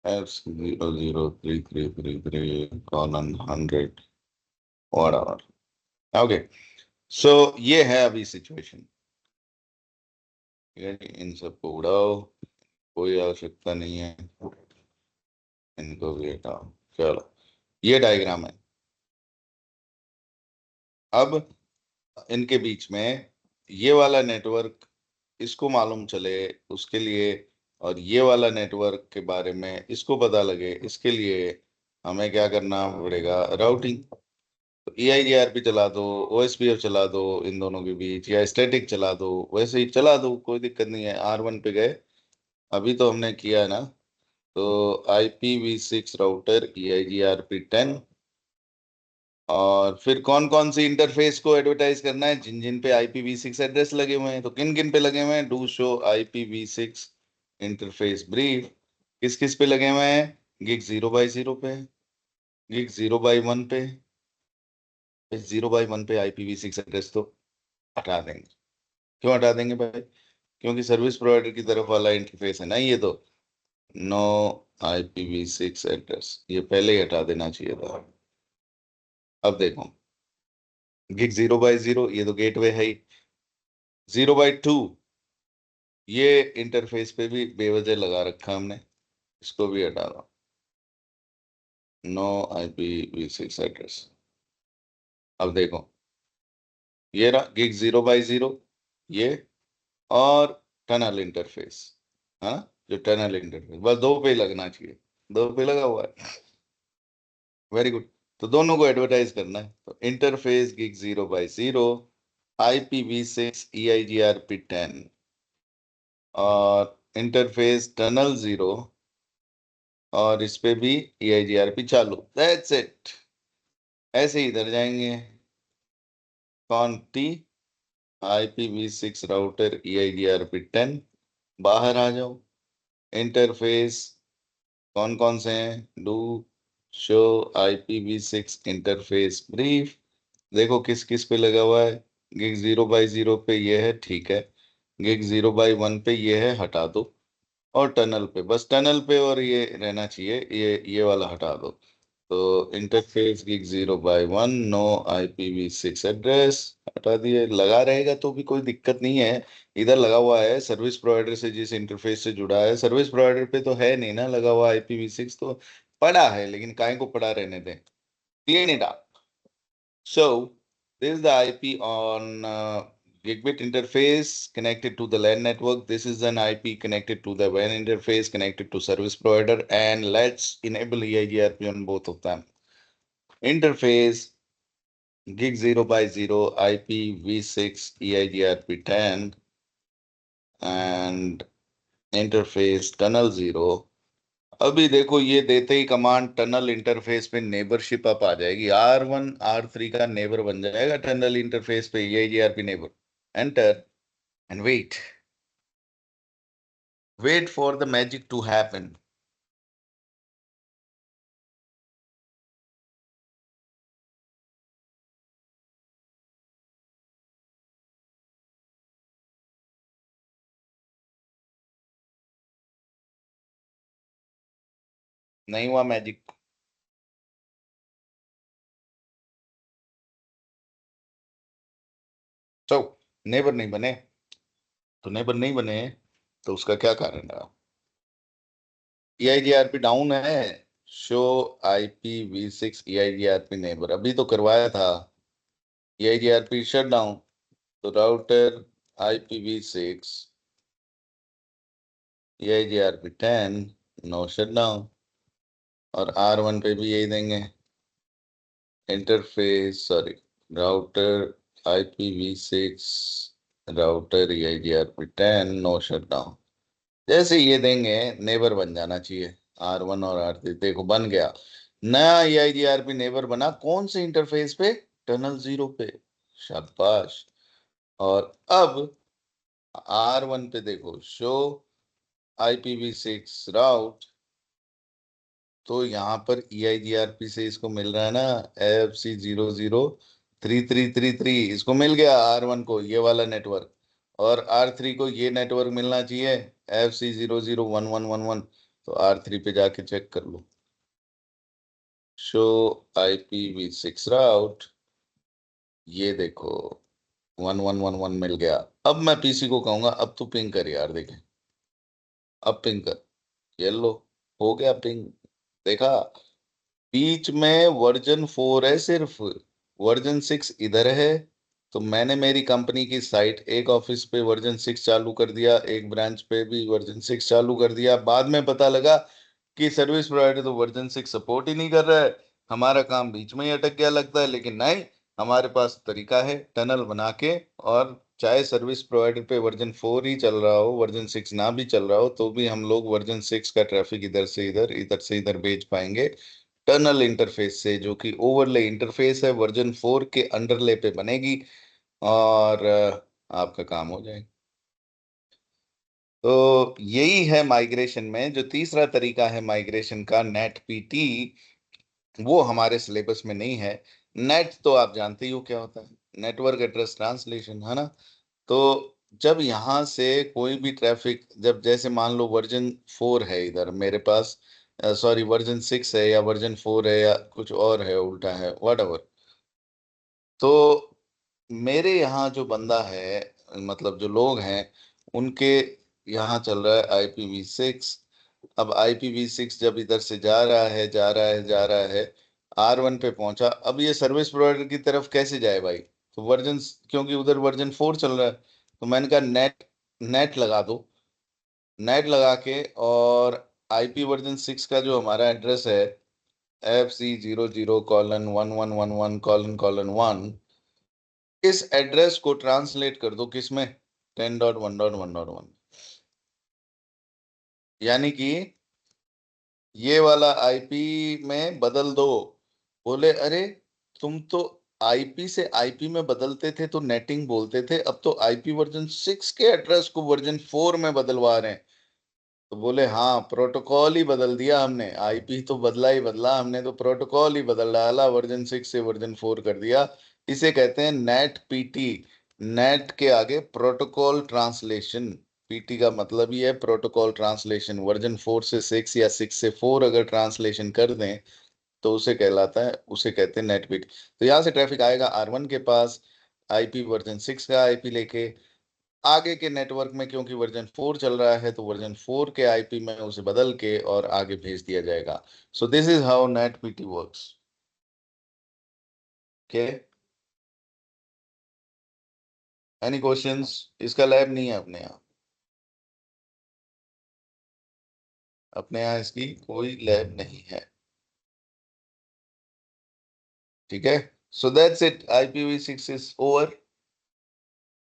FC00:3333:100 whatever। ओके, सो ये है अभी सिचुएशन। ठीक है जी, इन सबको उड़ाओ, कोई आवश्यकता नहीं है, इनको भी हटाओ। चलो, ये डायग्राम है। अब इनके बीच में ये वाला नेटवर्क इसको मालूम चले उसके लिए, और ये वाला नेटवर्क के बारे में इसको पता लगे, इसके लिए हमें क्या करना पड़ेगा? राउटिंग। तो EIGRP चला दो, OSPF चला दो इन दोनों के बीच, या स्टैटिक चला दो, वैसे ही चला दो, कोई दिक्कत नहीं है। R1 पे गए, अभी तो हमने किया है ना। तो IPv6 राउटर EIGRP10, और फिर कौन कौन सी इंटरफेस को एडवर्टाइज करना है? जिन जिन पे IPv6 एड्रेस लगे हुए हैं। तो किन किन पे लगे हुए हैं? Do show IPv6 interface brief. किस किस पे लगे हुए हैं? गिग 0x0 पे, गिग 0x1 पे। 0x1 पे IPv6 एड्रेस तो हटा देंगे। क्यों हटा देंगे भाई? क्योंकि सर्विस प्रोवाइडर की तरफ वाला इंटरफेस है ना ये। तो नो IPv6 एड्रेस, ये पहले ही हटा देना चाहिए था। अब देखो, गिग 0x0 ये तो गेटवे है ही। 0x2 ये इंटरफेस पे भी बेवजह लगा रखा हमने, इसको भी हटा दो। No IPv6 address. अब देखो, ये रहा गिग 0x0 ये, और टनल इंटरफेस, है ना? जो टनल इंटरफेस, बस दो पे ही लगना चाहिए, दो पे लगा हुआ है। Very good. तो दोनों को एडवर्टाइज करना है। तो interface gig 0x0, IPv6 EIGRP10, और इंटरफेस टनल 0, और इस पे भी EIGRP चालू। That's it. ऐसे ही इधर जाएंगे, कॉन्टी IPv6 राउटर EIGRP10, बाहर आ जाओ। इंटरफेस कौन कौन से हैं? Do show IPv6 interface brief. देखो किस किस पे लगा हुआ है। गिग 0x0 पे ये है, ठीक है। गिग 0x1 पे ये है, हटा दो। और टनल पे, बस टनल पे और ये रहना चाहिए, ये वाला हटा दो। तो interface gig 0x1 no IPv6 address हटा दिए। लगा रहेगा तो भी कोई दिक्कत नहीं है। इधर लगा हुआ है सर्विस प्रोवाइडर से, जिस इंटरफेस से जुड़ा है सर्विस प्रोवाइडर पे तो है नहीं ना लगा हुआ IPv6, तो पड़ा है, लेकिन काहे को पड़ा रहने दें, clean it up. So this is the IP on gigabit interface connected to the LAN network. This is an IP connected to the WAN interface connected to service provider, and let's enable EIGRP on both of them. Interface gig 0x0 IPv6 EIGRP10, and interface tunnel 0. अभी देखो, ये देते ही command tunnel interface पे neighbourship up आ जाएगी। R1 R3 का neighbour बन जाएगा टनल इंटरफेस पे, EIGRP neighbour. Enter and wait for the magic to happen. नहीं हुआ मैजिक। तो नेबर नहीं बने, तो नेबर नहीं बने तो उसका क्या कारण है? EIGRP डाउन है। शो IPv6 EIGRP नेबर, अभी तो करवाया था। EIGRP शट डाउन, तो router IPv6 EIGRP10 no shut down. और R1 पे भी यही देंगे, interface sorry router IPv6 router EIGRP10 no shut down. जैसे ये देंगे नेबर बन जाना चाहिए R1 और R3। देखो बन गया, नया EIGRP नेबर बना। कौन से इंटरफेस पे? टनल 0 पे। शाबाश। और अब R1 पे देखो, शो IPv6 राउट, तो यहाँ पर EIGRP से इसको मिल रहा है ना, FC 003333, इसको मिल गया R1 को ये वाला नेटवर्क, और R3 को ये नेटवर्क मिलना चाहिए FC 001111। तो R3 पे जाके चेक कर लो, शो IPv6 राउट, ये देखो 1111 मिल गया। अब मैं पीसी को कहूंगा अब तू पिंग कर यार, देखें अब पिंग कर। ये लो, हो गया पिंग। देखा, बीच में वर्जन 4 है सिर्फ, वर्जन 6 इधर है। तो मैंने मेरी कंपनी की साइट एक ऑफिस पे वर्जन 6 चालू कर दिया, एक ब्रांच पे भी वर्जन 6 चालू कर दिया। बाद में पता लगा कि सर्विस प्रोवाइडर तो वर्जन 6 सपोर्ट ही नहीं कर रहा है, हमारा काम बीच में ही अटक गया लगता है। लेकिन नहीं, हमारे पास तरीका है टनल बना के, और चाहे सर्विस प्रोवाइडर पे वर्जन 4 ही चल रहा हो, वर्जन 6 ना भी चल रहा हो, तो भी हम लोग वर्जन 6 का ट्रैफिक इधर से इधर, इधर से इधर भेज पाएंगे टनल इंटरफेस से, जो कि ओवरले इंटरफेस है, वर्जन 4 के अंडरले पे बनेगी, और आपका काम हो जाएगा। तो यही है माइग्रेशन में जो तीसरा तरीका है माइग्रेशन का, नेट पीटी, वो हमारे सिलेबस में नहीं है। नेट तो आप जानते ही हो क्या होता है, नेटवर्क एड्रेस ट्रांसलेशन, है ना। तो जब यहाँ से कोई भी ट्रैफिक, जब जैसे मान लो वर्जन 4 है इधर मेरे पास, सॉरी वर्जन 6 है या वर्जन 4 है या कुछ और है, उल्टा है, व्हाटएवर। तो मेरे यहाँ जो बंदा है, मतलब जो लोग हैं, उनके यहाँ चल रहा है IPv6। अब IPv6 जब इधर से जा रहा है जा रहा है जा रहा है, R1 पे पहुंचा, अब ये सर्विस प्रोवाइडर की तरफ कैसे जाए भाई। तो वर्जन, क्योंकि उधर वर्जन 4 चल रहा है, तो मैंने कहा नेट, नेट लगा दो। नेट लगा के, और IP वर्जन 6 का जो हमारा एड्रेस है, FC00:1111:1, इस एड्रेस को ट्रांसलेट कर दो किसमें, 10.1.1.1, यानी कि ये वाला IP में बदल दो। बोले अरे तुम तो IP से IP में बदलते थे तो नेटिंग बोलते थे, अब तो IP वर्जन 6 के एड्रेस को वर्जन 4 में बदलवा रहे हैं। तो बोले हाँ, प्रोटोकॉल ही बदल दिया हमने, IP तो बदला ही बदला, हमने तो प्रोटोकॉल ही बदल डाला, वर्जन 6 से वर्जन 4 कर दिया। इसे कहते हैं नेट पीटी, नेट के आगे प्रोटोकॉल ट्रांसलेशन। पीटी का मतलब ही है प्रोटोकॉल ट्रांसलेशन। वर्जन 4 से 6 या 6 से 4 अगर ट्रांसलेशन कर दें तो उसे कहलाता है, उसे कहते हैं नेट पीटी। तो यहाँ से ट्रैफिक आएगा R1 के पास, IP वर्जन 6 का IP लेके, आगे के नेटवर्क में क्योंकि वर्जन 4 चल रहा है तो वर्जन 4 के IP में उसे बदल के और आगे भेज दिया जाएगा। सो this is how net PT works. Okay, any questions. इसका लैब नहीं है अपने यहाँ, अपने यहाँ इसकी कोई लैब नहीं है, ठीक है। So that's it, IPv6 is over.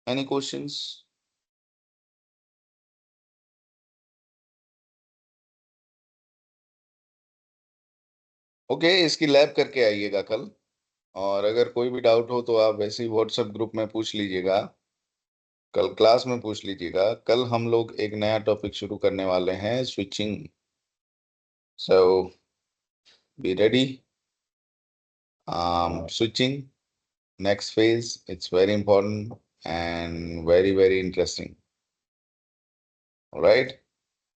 Any questions. Okay, इसकी लैब करके आइएगा कल, और अगर कोई भी डाउट हो तो आप वैसे ही व्हाट्सएप ग्रुप में पूछ लीजिएगा, कल क्लास में पूछ लीजिएगा। कल हम लोग एक नया टॉपिक शुरू करने वाले हैं, switching. So be ready. Switching, next phase, it's very important and very, very interesting. All right.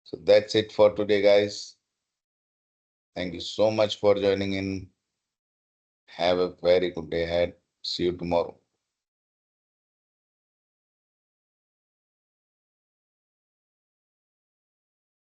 So that's it for today, guys. Thank you so much for joining in. Have a very good day ahead. See you tomorrow.